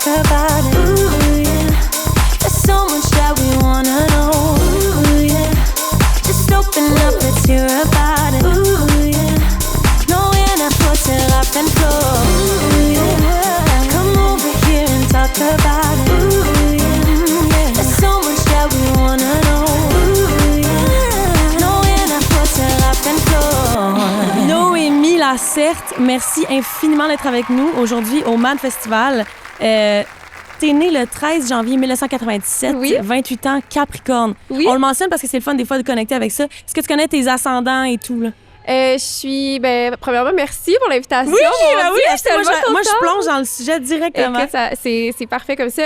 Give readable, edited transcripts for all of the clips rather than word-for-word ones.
talk about it. Ooh, yeah. There's so much that we wanna know. Ooh, yeah. Just open up, let's hear about it. Ooh, yeah. No, we're not for to laugh and flow. Ooh, yeah. Come over here and talk about it. Ooh, yeah. There's so much that we wanna know. Ooh, yeah. No, we're not for to laugh and flow. Noémie Lacerte, merci infiniment d'être avec nous aujourd'hui au MAD Festival. T'es née le 13 janvier 1997, Oui. 28 ans, Capricorne. Oui. On le mentionne parce que c'est le fun des fois de connecter avec ça. Est-ce que tu connais tes ascendants et tout, là? Je suis, premièrement, merci pour l'invitation. Oui, Mon ben Dieu, oui, je suis tellement moi je contente. plonge dans le sujet directement. Écoute, c'est parfait comme ça.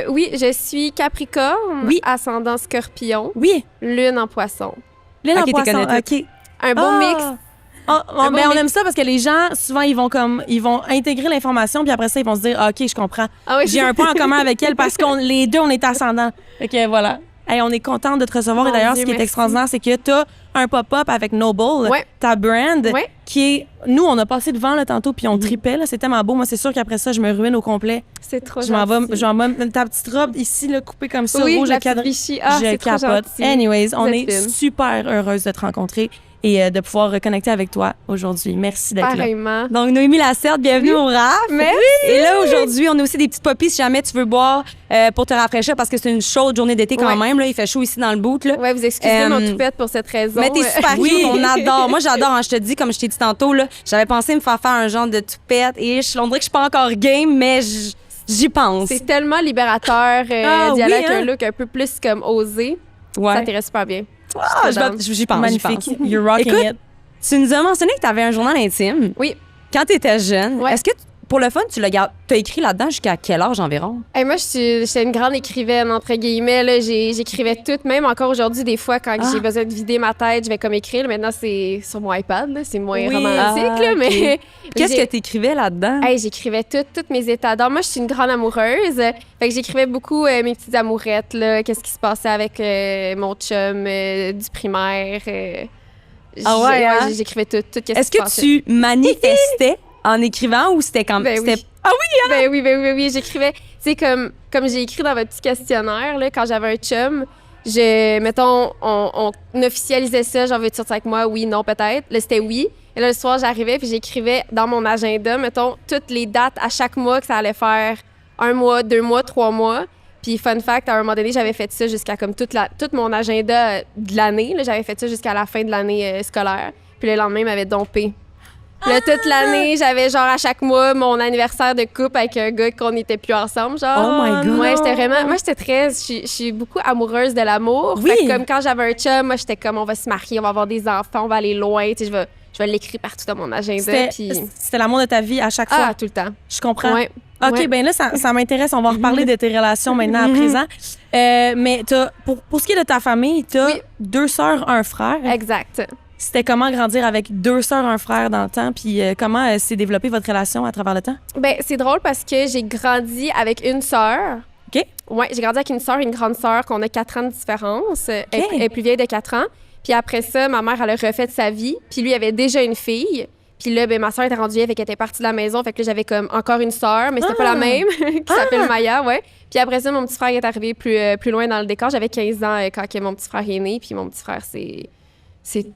Oui, je suis Capricorne, Oui. ascendant Scorpion, Oui, Lune en Poisson. Lune en Ok, t'es poisson, connais toutes. OK. Un beau mix. On bon aime mix. ça parce que les gens, souvent, ils vont intégrer l'information, puis après ça, ils vont se dire, OK, je comprends. Ah oui, J'ai un point en commun avec elle parce qu'on les deux, on est ascendants. Fait que voilà. Hey, on est contente de te recevoir. Mon Et d'ailleurs, Dieu, ce qui est merci. extraordinaire, c'est que tu as un pop-up avec Noble, Ouais. ta brand, Ouais. qui est... Nous, on a passé devant là, tantôt, puis on tripait. Là, c'est tellement beau. Moi, c'est sûr qu'après ça, je me ruine au complet. C'est trop Je m'en gentil. vais ta petite robe ici, là, coupée comme ça, Oui, rouge, la le cadre. petite Vichy. Ah, je c'est trop capote. gentil. Anyways, on Vous est êtes fine. super heureuse de te rencontrer et de pouvoir reconnecter avec toi aujourd'hui. Merci d'être là. Pareillement. Donc, Noémie Lacerte, bienvenue au RAF. Merci. Et là, aujourd'hui, on a aussi des petites poppies si jamais tu veux boire pour te rafraîchir parce que c'est une chaude journée d'été quand Ouais. même. Là. Il fait chaud ici dans le boot. Là. Ouais, vous excusez Euh, mon toupette pour cette raison. Mais t'es super Oui. cute, on adore. Moi, j'adore, hein, je te dis, comme je t'ai dit tantôt, là, j'avais pensé me faire un genre de toupette et on dirait que je suis pas encore game, mais j'y pense. C'est tellement libérateur Ah, d'y aller oui, avec hein? un look un peu plus comme osé. Ça Ouais. t'irait super bien. Ah, j'y pense. Magnifique. You're rocking Écoute, it. Tu nous as mentionné que tu avais un journal intime. Oui. Quand tu étais jeune, Ouais. est-ce que pour le fun, tu l'as t'as écrit là-dedans jusqu'à quel âge environ? Hey, moi, j'étais une grande écrivaine, entre guillemets. Là. J'écrivais tout, même encore aujourd'hui, des fois, quand j'ai besoin de vider ma tête, je vais comme écrire. Maintenant, c'est sur mon iPad, là. C'est moins Oui. romantique, Ah, là, ok. mais... Qu'est-ce que tu écrivais là-dedans? Hey, j'écrivais tous mes états d'âme. Moi, je suis une grande amoureuse. Fait que j'écrivais beaucoup mes petites amourettes, là. Qu'est-ce qui se passait avec mon chum du primaire. Ah ouais, hein? J'écrivais tout qu'est-ce Est-ce qui se que passait. tu manifestais en écrivant ou c'était comme... Ben c'était... oui. Ben oui, j'écrivais. Tu sais, comme j'ai écrit dans votre petit questionnaire, là, quand j'avais un chum, mettons, on officialisait ça, genre, veux-tu sortir avec moi? Oui, non, peut-être. Là, c'était oui. Et là, le soir, j'arrivais, puis j'écrivais dans mon agenda, mettons, toutes les dates à chaque mois que ça allait faire 1 mois, 2 mois, 3 mois. Puis, fun fact, à un moment donné, j'avais fait ça jusqu'à comme tout mon agenda de l'année. Là, j'avais fait ça jusqu'à la fin de l'année scolaire. Puis le lendemain, il m'avait dompé. Là, toute l'année, j'avais genre à chaque mois mon anniversaire de couple avec un gars qu'on n'était plus ensemble, genre. Oh my God. Ouais, j'étais vraiment... Moi, j'étais très... Je suis beaucoup amoureuse de l'amour. Oui. Fait que comme quand j'avais un chum, moi, j'étais comme, on va se marier, on va avoir des enfants, on va aller loin. Tu sais, je vais l'écrire partout dans mon agenda. Puis... C'était l'amour de ta vie à chaque fois. Ah, tout le temps. Je comprends. Ouais. OK, Ouais. ben là, ça m'intéresse. On va reparler de tes relations maintenant à présent. Mais pour ce qui est de ta famille, tu as Oui. 2 sœurs, 1 frère. Exact. C'était comment grandir avec 2 sœurs, 1 frère dans le temps? Puis comment s'est développée votre relation à travers le temps? Ben, c'est drôle parce que j'ai grandi avec une sœur. OK? Ouais, j'ai grandi avec une sœur et une grande sœur qu'on a 4 ans de différence. Elle est plus vieille de 4 ans. Puis après ça, ma mère, elle a refait sa vie. Puis lui avait déjà une fille. Puis là, ben, ma sœur était rendue vieille, fait qu'elle était partie de la maison. Fait que là, j'avais comme encore une sœur, mais c'était pas la même, qui s'appelle Maya, ouais. Puis après ça, mon petit frère est arrivé plus loin dans le décor. J'avais 15 ans quand que mon petit frère est né. Puis mon petit frère, c'est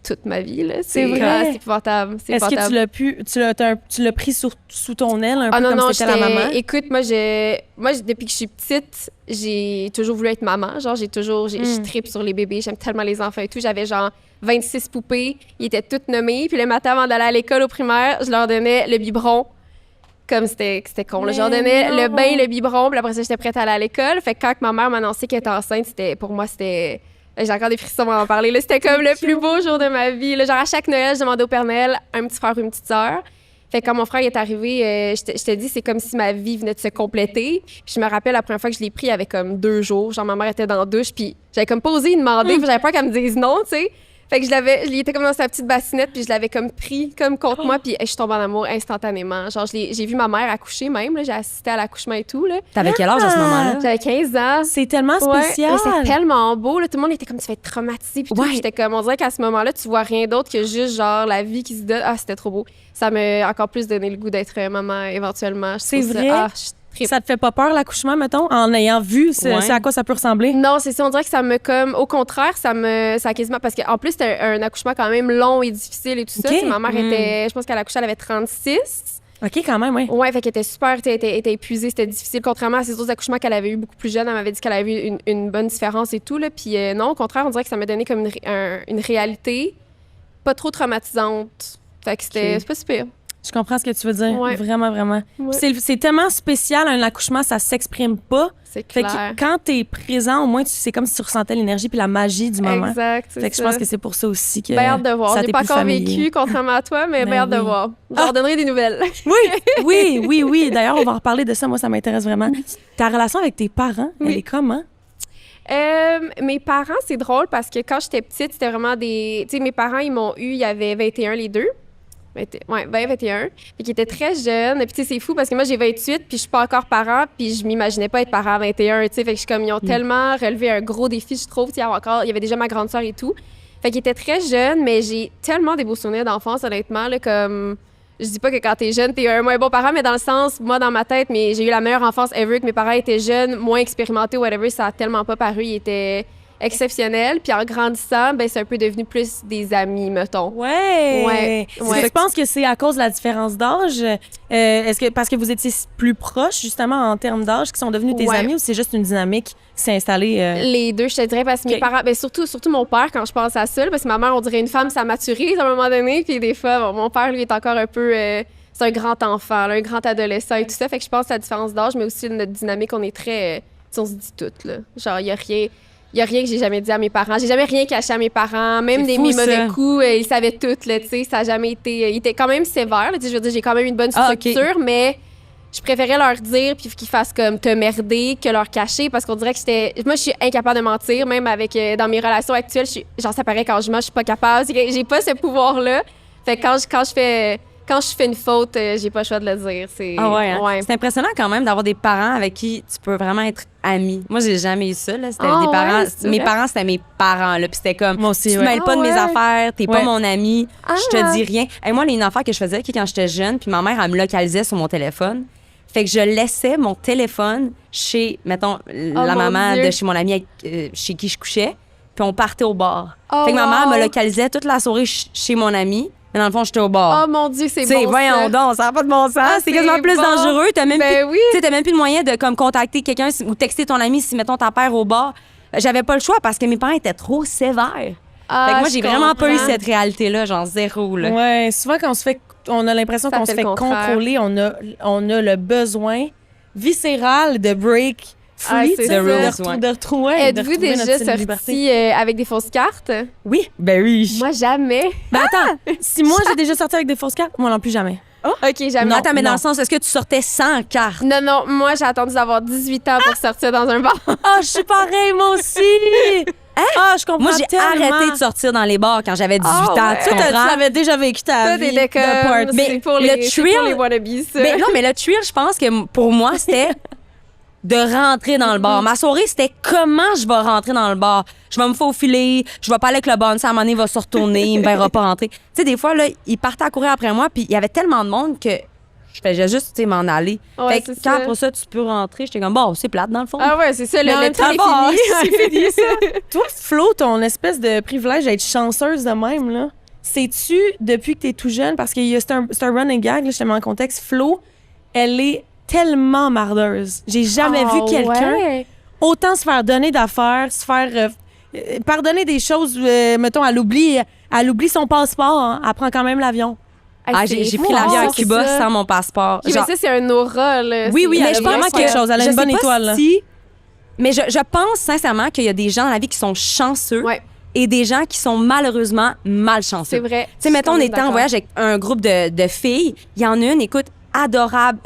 toute ma vie, là. C'est vrai? C'est épouvantable. C'est Est-ce que épouvantable. tu l'as pris sous ton aile un peu Ah non, comme non, si c'était la maman? Écoute, moi, depuis que je suis petite, j'ai toujours voulu être maman. Genre, je tripe sur les bébés, j'aime tellement les enfants et tout. J'avais genre 26 poupées, ils étaient toutes nommées. Puis le matin, avant d'aller à l'école au primaire, je leur donnais le biberon. Comme c'était con. Là. Je leur donnais le bain, le biberon, puis après ça, j'étais prête à aller à l'école. Fait que quand ma mère m'a annoncé qu'elle était enceinte, pour moi, c'était... J'ai encore des frissons à en parler. Là. C'était comme le plus beau jour de ma vie. Là. Genre, à chaque Noël, je demandais au Père Noël un petit frère ou une petite sœur. Fait que quand mon frère est arrivé, je te dis, c'est comme si ma vie venait de se compléter. Puis je me rappelle, la première fois que je l'ai pris, il y avait comme 2 jours. Genre, ma mère était dans la douche, puis j'avais comme pas osé lui demander, puis j'avais peur qu'elle me dise non, tu sais. Fait que il était comme dans sa petite bassinette, puis je l'avais comme pris comme contre moi, puis je suis tombée en amour instantanément. Genre, j'ai vu ma mère accoucher même, là, j'ai assisté à l'accouchement et tout, là. T'avais quel âge à ce moment-là? J'avais 15 ans. C'est tellement Ouais, spécial. mais c'est tellement beau. Là. Tout le monde était comme, tu vas être traumatisé. Puis tout. Ouais. J'étais comme, on dirait qu'à ce moment-là, tu vois rien d'autre que juste genre la vie qui se donne. Ah, c'était trop beau. Ça m'a encore plus donné le goût d'être maman éventuellement. Je C'est trouve ça- vrai? je tripe. Ça te fait pas peur, l'accouchement, mettons, en ayant vu ce à quoi ça peut ressembler? Non, c'est ça. On dirait que ça me comme... Au contraire, ça a quasiment... Parce qu'en plus, c'était un accouchement quand même long et difficile et tout ça. OK. Tu sais, ma mère était... Je pense qu'elle accouchait, elle avait 36. OK, quand même, oui. Ouais, fait qu'elle était super... Elle était épuisée, c'était difficile. Contrairement à ses autres accouchements qu'elle avait eu beaucoup plus jeune, elle m'avait dit qu'elle avait eu une bonne différence et tout. Là. Puis non, au contraire, on dirait que ça m'a donné comme une réalité pas trop traumatisante. Fait que c'est pas super. Je comprends ce que tu veux dire. Ouais. Vraiment, vraiment. Ouais. C'est tellement spécial, un accouchement, ça s'exprime pas. C'est Fait clair. que quand t'es présent, au moins, c'est comme si tu ressentais l'énergie puis la magie du moment. Exact, c'est Fait que je ça. pense que c'est pour ça aussi que Ben hâte de voir. ça J'ai t'est pas plus encore familier. vécu, contrairement à toi, mais Ben ben hâte de oui. voir. Je leur donnerai des nouvelles. Oui. D'ailleurs, on va en reparler de ça. Moi, ça m'intéresse vraiment. Ta relation avec tes parents, elle est comment? Mes parents, c'est drôle parce que quand j'étais petite, c'était vraiment des... Tu sais, mes parents, ils m'ont eu, il y avait 21 les deux. 21. Fait qu'ils étaient très jeunes. Puis tu sais, c'est fou parce que moi, j'ai 28, puis je suis pas encore parent, puis je m'imaginais pas être parent à 21, tu sais. Fait que je suis comme, ils ont tellement relevé un gros défi, je trouve. Il y avait déjà ma grande sœur et tout. Fait qu'ils étaient très jeunes, mais j'ai tellement des beaux souvenirs d'enfance, honnêtement, là, comme... Je dis pas que quand t'es jeune, t'es un moins bon parent, mais dans le sens, moi, dans ma tête, mais j'ai eu la meilleure enfance ever, que mes parents étaient jeunes, moins expérimentés, whatever, ça a tellement pas paru. Ils étaient exceptionnels. Puis en grandissant, ben c'est un peu devenu plus des amis, mettons. Ouais. Est-ce que tu penses que c'est à cause de la différence d'âge? Est-ce que parce que vous étiez plus proches, justement, en termes d'âge, qui sont devenus tes amis, ou c'est juste une dynamique qui s'est installée? Les deux, je te dirais, parce que mes parents, ben surtout mon père, quand je pense à ça, là, parce que ma mère, on dirait une femme, ça a maturé à un moment donné, puis des fois, bon, mon père, lui, est encore un peu... c'est un grand enfant, là, un grand adolescent et tout ça, fait que je pense à la différence d'âge, mais aussi notre dynamique, on est très... on se dit tout, là. Genre, il y a rien que j'ai jamais dit à mes parents. J'ai jamais rien caché à mes parents. Même mes mauvais coups, ils savaient tout, là, tu sais. Ça a jamais été... Ils étaient quand même sévères, là, je veux dire, j'ai quand même une bonne structure, mais je préférais leur dire puis qu'ils fassent comme te merder que leur cacher parce qu'on dirait que moi, je suis incapable de mentir, même avec... dans mes relations actuelles, genre, ça paraît quand je mens, je suis pas capable. J'ai pas ce pouvoir-là. Fait que quand je fais une faute, j'ai pas le choix de le dire. C'est impressionnant quand même d'avoir des parents avec qui tu peux vraiment être ami. Moi, j'ai jamais eu ça. Là. C'était des parents. Mes parents, c'était mes parents. Là. Puis c'était comme, moi aussi, tu te mêles pas de mes affaires, t'es pas mon ami, je te dis rien. Et moi, il y a une affaire que je faisais quand j'étais jeune, puis ma mère, elle me localisait sur mon téléphone. Fait que je laissais mon téléphone chez, mettons, la maman de chez mon ami chez qui je couchais, puis on partait au bar. Fait que ma mère me localisait toute la soirée chez mon ami. Mais dans le fond, j'étais au bar. Oh mon Dieu, c'est bon. Tu sais, voyons donc, ça n'a pas de bon sens. C'est quasiment plus dangereux. T'as même, t'as même plus de moyen de comme, contacter quelqu'un ou texter ton ami si, mettons, ta père au bar. J'avais pas le choix parce que mes parents étaient trop sévères. Fait que moi, j'ai vraiment pas eu cette réalité-là, genre zéro. Là. Ouais, souvent, quand on a l'impression qu'on se fait contrôler, on a le besoin viscéral de break free, de retrouver. Êtes-vous déjà sorti avec des fausses cartes? Oui. Ben oui. Moi, jamais. Ben attends, si moi j'ai déjà sorti avec des fausses cartes, moi non plus jamais. Oh? OK, jamais. Non, attends, mais dans le sens, est-ce que tu sortais sans carte? Non, moi, j'ai attendu d'avoir 18 ans pour sortir dans un bar. Je suis pareil, moi aussi! Je comprends. Moi, j'ai arrêté de sortir dans les bars quand j'avais 18 ans. Tu comprends? Tu avais déjà vécu ta vie de party. Mais pour les wannabes, ça. Mais non, mais le thrill, je pense que pour moi, c'était de rentrer dans le bar. Ma soirée, c'était comment je vais rentrer dans le bar. Je vais me faufiler, je vais pas aller avec le bon, ça, à un moment donné, il va se retourner, il me verra pas rentrer. Tu sais, des fois, là, ils partaient à courir après moi, puis il y avait tellement de monde que je faisais juste, tu sais, m'en aller. Fait que quand pour ça, tu peux rentrer, j'étais comme, bon, c'est plate, dans le fond. Ah ouais, c'est ça, le temps est fini. C'est fini, ça. Toi, Flo, ton espèce de privilège d'être chanceuse de même, là, sais-tu, depuis que t'es tout jeune, parce que c'est un running gag, là, je te mets en contexte, Flo, elle est tellement mardeuse. J'ai jamais vu quelqu'un autant se faire donner d'affaires, se faire pardonner des choses. Mettons, elle oublie son passeport, hein, elle prend quand même l'avion. J'ai pris l'avion à Cuba sans mon passeport. Genre... Mais ça, c'est un aura, là. Oui, mais je pense quelque chose. Elle a une bonne étoile, là. Mais je pense sincèrement qu'il y a des gens dans la vie qui sont chanceux. Et des gens qui sont malheureusement malchanceux. C'est vrai. Tu sais, mettons, on était en voyage avec un groupe de filles. Il y en a une, écoute, adorable,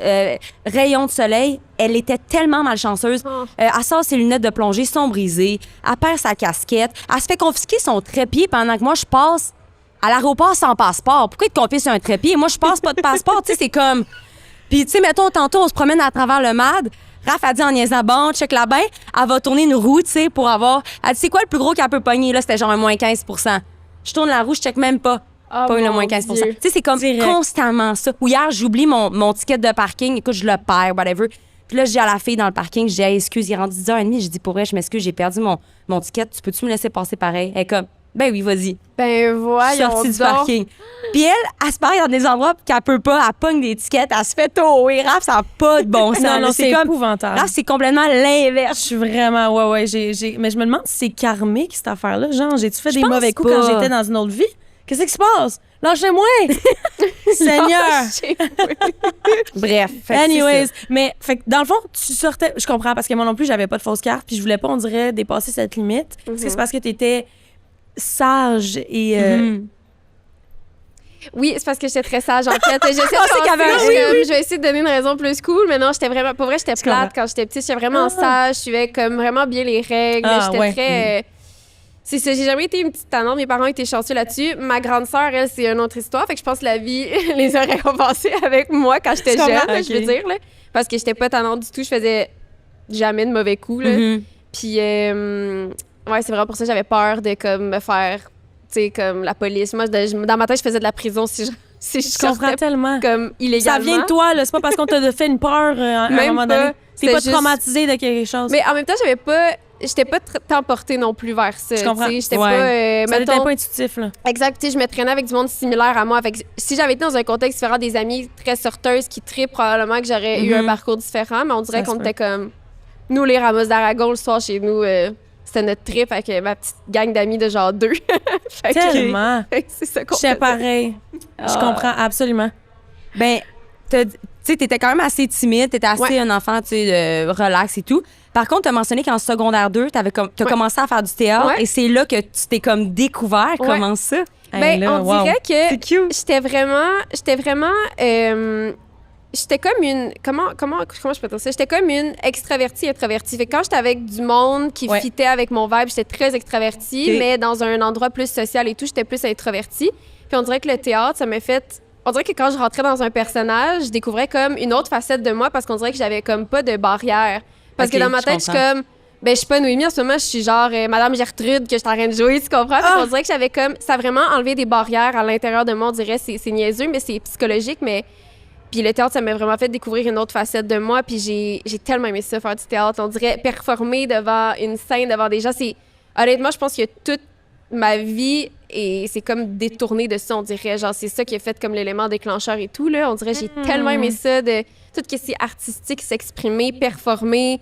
rayon de soleil. Elle était tellement malchanceuse. Elle sort ses lunettes de plongée, sont brisées. Elle perd sa casquette. Elle se fait confisquer son trépied pendant que moi, je passe à l'aéroport sans passeport. Pourquoi ils te confient sur un trépied? Moi, je passe pas de passeport. Tu sais, c'est comme... Puis, tu sais, mettons, tantôt, on se promène à travers le MAD. Raph a dit en niaisant, bon, check la bain. Elle va tourner une roue, tu sais, pour avoir... Elle dit, c'est quoi le plus gros qu'elle peut pogner? Là, c'était genre un moins 15 %. Je tourne la roue, je check même pas. Pas eu le moins 15 %. Tu sais, c'est comme constamment ça. Ou hier, j'oublie mon ticket de parking. Écoute, je le perds, whatever. Puis Puis là, j'ai à la fille dans le parking, j'ai dit, hey, excuse, il est rendu 10h30. J'ai dit, pour vrai, je m'excuse, j'ai perdu mon ticket. Tu peux-tu me laisser passer pareil? Elle est comme, ben oui, vas-y. Ben voyons Sortie du donc. parking. Puis elle se parie dans des endroits qu'elle peut pas, elle pogne des tickets, elle se fait tower, rap, ça n'a pas de bon sens. Non, Là, c'est comme, épouvantable. là, c'est complètement Je l'inverse. suis vraiment, mais je me demande si c'est karmique, cette affaire-là. Genre, j'ai-tu fait Je des pense mauvais coups pas. quand j'étais dans une autre vie? Qu'est-ce qui se passe? Lâchez-moi! Seigneur! Bref. fait que c'est Anyways, ça. mais fait que dans le fond, tu sortais, je comprends, parce que moi non plus, j'avais pas de fausse carte, puis je voulais pas, on dirait, dépasser cette limite. Est-ce que c'est parce que t'étais sage et... Oui, c'est parce que j'étais très sage, en fait. J'essaie de pensais qu'il y avait un- penser, oui, comme, je vais essayer de donner une raison plus cool, mais non, j'étais vraiment... Pour vrai, j'étais Je comprends. plate quand j'étais petite. J'étais vraiment sage, je suivais comme vraiment bien les règles. Ah, J'étais ouais. très... C'est ça, j'ai jamais été une petite tannante. Mes parents étaient chanceux là-dessus. Ma grande sœur, elle, c'est une autre histoire. Fait que je pense que la vie les a récompensés avec moi quand j'étais Je jeune, comprends, là, je veux ok. dire. Là, parce que j'étais pas tannante du tout. Je faisais jamais de mauvais coups. Là. Mhm. Puis, ouais, c'est vraiment pour ça que j'avais peur de comme, me faire, tu sais, comme la police. Moi, dans ma tête, je faisais de la prison si je Je comprends sortais tellement. comme Ça illégalement. vient de toi, là. C'est pas parce qu'on t'a fait une peur à un Même moment pas. donné. T'es C'était pas juste- traumatisé de quelque chose. Mais en même temps, j'étais pas tant portée non plus vers ça. Je comprends. tu sais. J'étais Ouais. pas, ça n'était mettons, pas intuitif, là. exact, tu sais, je me traînais avec du monde similaire à moi. Fait que si j'avais été dans un contexte différent, des amis très sorteuses qui trippent, probablement que j'aurais eu un parcours différent. Mais on dirait Ça se qu'on peut. était comme... Nous, les Ramos d'Aragon, le soir, chez nous, c'était notre trip avec ma petite gang d'amis de genre 2. Fait que- Tellement. c'est ça qu'on J'étais faisait. pareil. Je comprends absolument. Ben, tu sais, t'étais quand même assez timide, t'étais assez Ouais. un enfant, tu sais, relax et tout. Par contre, t'as mentionné qu'en secondaire 2, t'as Ouais. commencé à faire du théâtre Ouais. et c'est là que tu t'es comme découvert. Ouais. Comment ça? Ben, Hey, là, on wow. dirait que C'est cute. j'étais vraiment j'étais comme une comment je peux dire ça, j'étais comme une extravertie introvertie. Fait que quand j'étais avec du monde qui Ouais. fitait avec mon vibe, j'étais très extravertie, Ok. mais dans un endroit plus social et tout, j'étais plus introvertie. Puis on dirait que le théâtre, ça m'a fait on dirait que quand je rentrais dans un personnage, je découvrais comme une autre facette de moi parce qu'on dirait que j'avais comme pas de barrière. Parce Ok, que dans ma je tête, je suis comprends. comme ben, je suis pas Noémie en ce moment, je suis genre Madame Gertrude que je suis en train de jouer, tu comprends? Fait qu'on dirait que j'avais comme. Ça a vraiment enlevé des barrières à l'intérieur de moi, on dirait. C'est niaiseux, mais c'est psychologique, mais. Puis le théâtre, ça m'a vraiment fait découvrir une autre facette de moi, puis j'ai tellement aimé ça, faire du théâtre. On dirait performer devant une scène, devant des gens. C'est. Honnêtement, je pense que toute ma vie, et c'est comme détourné de ça, on dirait. Genre, c'est ça qui a fait comme l'élément déclencheur et tout, là. On dirait, j'ai tellement aimé ça, de tout ce qui est artistique, s'exprimer, performer.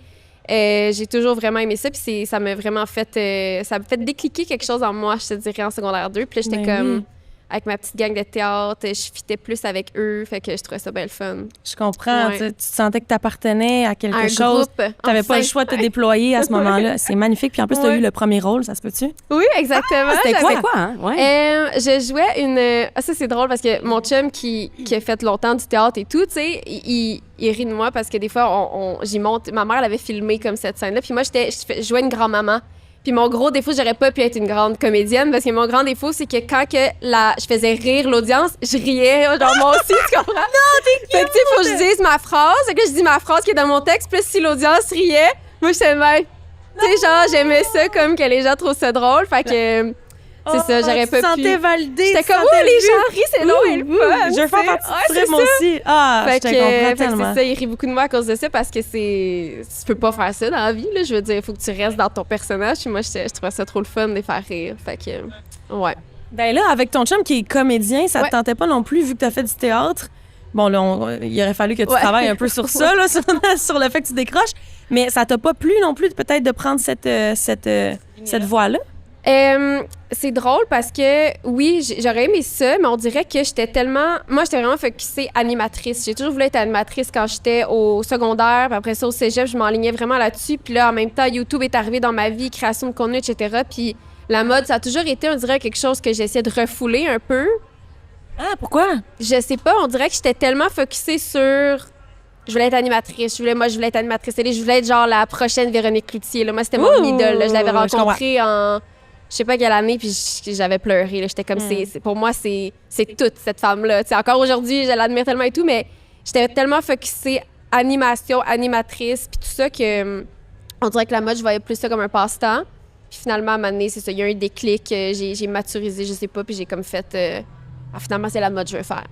J'ai toujours vraiment aimé ça, puis ça m'a vraiment fait... ça m'a fait décliquer quelque chose en moi, je te dirais, en secondaire 2. Puis là, j'étais Ben comme... oui. Avec ma petite gang de théâtre, je fitais plus avec eux, fait que je trouvais ça bien le fun. Je comprends. Ouais. Tu te sentais que tu appartenais à quelque Un chose. groupe. T'avais pas le enfin. choix de te déployer à ce moment-là. C'est magnifique. Puis en plus, t'as Ouais. eu le premier rôle, ça se peut-tu? Oui, exactement. C'était J'avais- quoi, hein? Ouais. Je jouais une... Ah, ça, c'est drôle parce que mon chum qui a fait longtemps du théâtre et tout, tu sais, il rit de moi parce que des fois, j'y monte... Ma mère, elle avait filmé comme cette scène-là. Puis moi, je jouais une grand-maman. Puis mon gros défaut, j'aurais pas pu être une grande comédienne parce que mon grand défaut, c'est que quand je faisais rire l'audience, je riais, genre moi aussi, tu comprends? Non, t'es cute! Fait que tu sais, faut que je dise ma phrase. Fait que là, je dis ma phrase qui est dans mon texte. Puis si l'audience riait, moi, j'étais même... Tu sais, genre, j'aimais ça comme que les gens trouvent ça drôle. Fait que... C'est ça, j'aurais tu te pas pu... sentais validée. J'étais tu comme, sentais oh, les vue. gens rient, c'est long et le Ouh, fun. Je veux faire tu sais. partie Ouais, du c'est trip, moi ça. aussi. Ah, je Fait te que, comprends fait que tellement. c'est ça, il rit beaucoup de moi à cause de ça parce que tu peux pas faire ça dans la vie, là. Je veux dire, il faut que tu restes dans ton personnage. Puis moi, je trouvais ça trop le fun de les faire rire. Fait que, ouais. Ben là, avec ton chum qui est comédien, ça te Ouais. tentait pas non plus, vu que tu as fait du théâtre. Bon, là, il aurait fallu que tu Ouais. travailles un peu sur ça, là, sur le fait que tu décroches. Mais ça t'a pas plu non plus, peut-être, de prendre cette voie-là? C'est drôle parce que, oui, j'aurais aimé ça, mais on dirait que j'étais tellement... Moi, j'étais vraiment focusée animatrice. J'ai toujours voulu être animatrice quand j'étais au secondaire. Puis après ça, au cégep, je m'enlignais vraiment là-dessus. Puis là, en même temps, YouTube est arrivé dans ma vie, création de contenu, etc. Puis la mode, ça a toujours été, on dirait, quelque chose que j'essayais de refouler un peu. Ah, pourquoi? Je sais pas, on dirait que j'étais tellement focusée sur... Je voulais être animatrice. Je voulais être animatrice télé. Je voulais être genre la prochaine Véronique Cloutier. Là. Moi, c'était mon Ouh! idole. Là. Je l'avais Je rencontrée en... Je sais pas quelle année, puis j'avais pleuré. Là. J'étais comme, pour moi, c'est toute cette femme-là. Tu sais, encore aujourd'hui, je l'admire tellement et tout, mais j'étais tellement focusée animation, animatrice, puis tout ça que on dirait que la mode, je voyais plus ça comme un passe-temps. Puis finalement, à un moment donné, c'est ça, il y a eu un déclic, j'ai maturisé, je sais pas, puis j'ai comme fait... finalement, c'est la mode que je veux faire.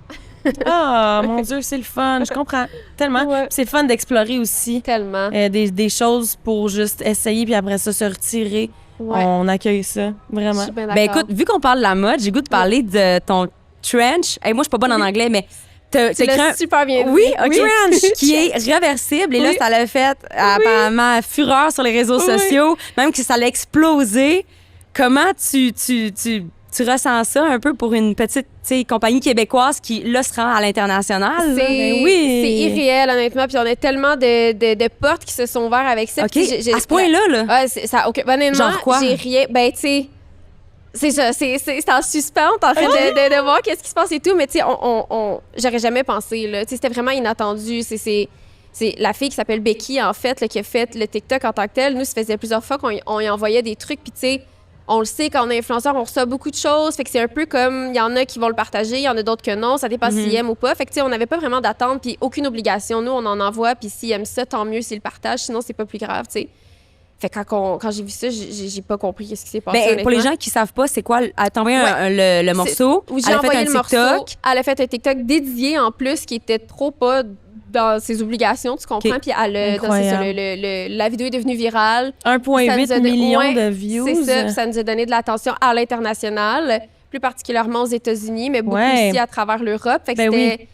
Ah, mon Dieu, c'est le fun. Je comprends tellement. Ouais. Puis c'est le fun d'explorer aussi Tellement. des choses pour juste essayer, puis après ça, se retirer. Ouais. On accueille ça, Je vraiment. suis bien Ben d'accord. écoute, vu qu'on parle de la mode, j'ai goût de parler de ton trench. Hey, moi, je suis pas bonne en anglais, mais t'as tu écrit l'as un... super bien dit. Oui, un trench qui est réversible. Et là, Oui. ça l'a fait apparemment fureur sur les réseaux sociaux, même que ça l'a explosé. Comment tu ressens ça un peu pour une petite compagnie québécoise qui, là, se rend à l'international? là? C'est oui. c'est irréel, honnêtement. Puis on a tellement de portes qui se sont ouvertes avec ça. OK, Puis à ce point-là, là. Ouais, ça, OK. Honnêtement, Genre quoi? j'ai rien. Ben, tu sais, c'est ça. C'est en suspens, en fait, de voir qu'est-ce qui se passe et tout. Mais, tu sais, j'aurais jamais pensé, là. Tu sais, c'était vraiment inattendu. C'est la fille qui s'appelle Becky, en fait, là, qui a fait le TikTok en tant que tel. Nous, ça faisait plusieurs fois qu'on y envoyait des trucs. Puis, tu sais, on le sait, quand on est influenceur, on reçoit beaucoup de choses. Fait que c'est un peu comme, il y en a qui vont le partager, il y en a d'autres que non. Ça dépend s'ils aiment ou pas. Fait que, tu sais, on n'avait pas vraiment d'attente, puis aucune obligation. Nous, on en envoie, puis s'ils aiment ça, tant mieux s'ils le partagent. Sinon, c'est pas plus grave, tu sais. Fait que quand j'ai vu ça, j'ai pas compris ce qui s'est passé. Ben, pour les honnêtement. gens qui savent pas, c'est quoi? Elle t'a envoyé le morceau. Où j'ai Elle a fait envoyé un le morceau. TikTok. Elle a fait un TikTok dédié, en plus, qui était trop pas dans ses obligations, tu comprends? OK. Puis elle a, Incroyable. la vidéo est devenue virale. Ça nous 1,8 a million ouais, de views. C'est ça, puis ça nous a donné de l'attention à l'international, plus particulièrement aux États-Unis, mais beaucoup Ouais. aussi à travers l'Europe. Fait que Ben c'était...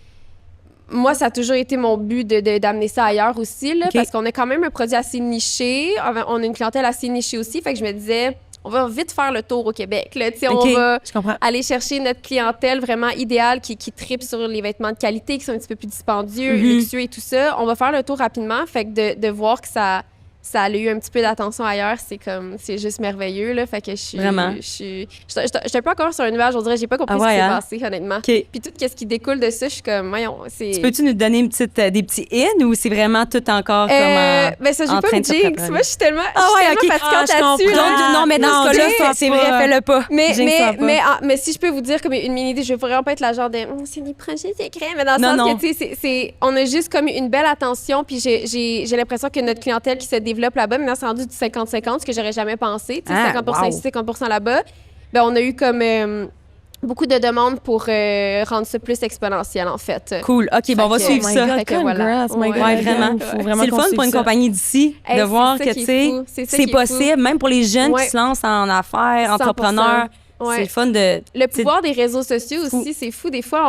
Moi, ça a toujours été mon but d'amener ça ailleurs aussi, là, OK. parce qu'on a quand même un produit assez niché. On a une clientèle assez nichée aussi. Fait que je me disais, on va vite faire le tour au Québec. Là. Tu sais, OK, on va je comprends. aller chercher notre clientèle vraiment idéale qui tripe sur les vêtements de qualité, qui sont un petit peu plus dispendieux, luxueux et tout ça. On va faire le tour rapidement. Fait que de voir que ça a eu un petit peu d'attention ailleurs, c'est juste merveilleux, là. Fait que je suis... Vraiment. Je suis un peu encore sur un nuage, on dirait, j'ai pas compris Ah ce qui ouais, s'est hein? passé, honnêtement. OK. Puis tout ce qui découle de ça, je suis comme, voyons, c'est... Peux-tu nous donner des petits in ou c'est vraiment tout encore comme ben ça, j'ai en pas train me de se jinx. préparer? Moi, je suis tellement, Ah ouais, OK. fatigante Ah, je là-dessus, comprends. là. Non, mais dans Non, ce cas-là, jinx-toi c'est pas. vrai, fais-le pas. Mais si je peux vous dire comme une mini-idée, je veux vraiment pas être la genre de c'est des projets secrets, mais dans le Non, sens non. que, tu sais, on a juste comme une belle attention, puis j'ai l'impression que notre clientèle qui se développe là-bas, maintenant, c'est rendu du 50-50, ce que j'aurais jamais pensé, tu sais, Ah, 50% wow. ici, 50% là-bas. Ben, on a eu comme beaucoup de demandes pour rendre ça plus exponentiel, en fait. Cool. OK, bon, on va que- suivre Oh my ça. God, Fait que voilà. congrats, my God. Ouais, vraiment. Faut vraiment C'est le qu'on fun suive pour une ça. compagnie d'ici Hey, de c'est voir ça que, qui tu est sais, fou. C'est ça c'est qui est fou. possible, même pour les jeunes Ouais. qui se lancent en affaires, 100%. entrepreneurs. Ouais. C'est le fun de... Le pouvoir des réseaux sociaux fou. aussi, c'est fou. Des fois,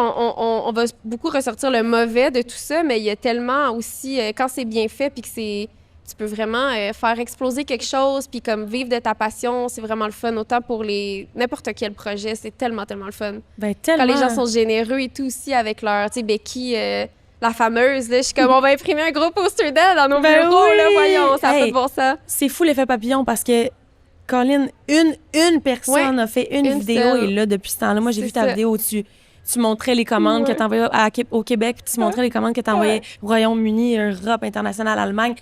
on va beaucoup ressortir le mauvais de tout ça, mais il y a tellement aussi, quand c'est bien fait, puis que tu peux vraiment faire exploser quelque chose, puis comme vivre de ta passion, c'est vraiment le fun. Autant pour n'importe quel projet, c'est tellement, tellement le fun. Ben, tellement. Quand les gens sont généreux et tout aussi avec leur, tu sais, Becky, la fameuse, là, je suis comme, on va imprimer un gros poster d'elle dans nos Ben bureaux, oui! là, voyons, ça Hey. peut voir ça. C'est fou l'effet papillon parce que, Colin, une personne a fait une une vidéo seule. et là, depuis ce temps-là, moi, j'ai C'est vu ta ça. vidéo où tu montrais les commandes que tu envoyais au Québec, puis tu montrais les commandes que tu envoyais au Royaume-Uni, Europe, international, Allemagne.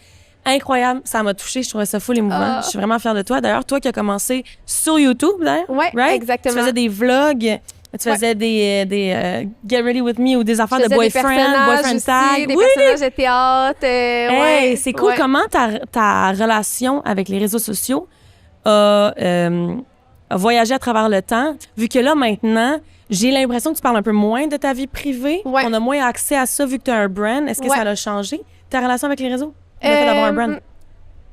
Incroyable, ça m'a touchée, je trouvais ça fou les mouvements. Ah. Je suis vraiment fière de toi. D'ailleurs, toi qui as commencé sur YouTube, d'ailleurs, Ouais, right? exactement. Tu faisais des vlogs, tu faisais des Get Ready With Me ou des affaires Je de faisais des boyfriend personnages aussi, tag. des Oui! personnages de théâtre. Hey, ouais, c'est cool. ouais. Comment ta relation avec les réseaux sociaux a voyagé à travers le temps? Vu que là, maintenant, j'ai l'impression que tu parles un peu moins de ta vie privée. Ouais. On a moins accès à ça vu que tu as un brand. Est-ce que Ouais. ça a changé, ta relation avec les réseaux? Le fait d'avoir un brand.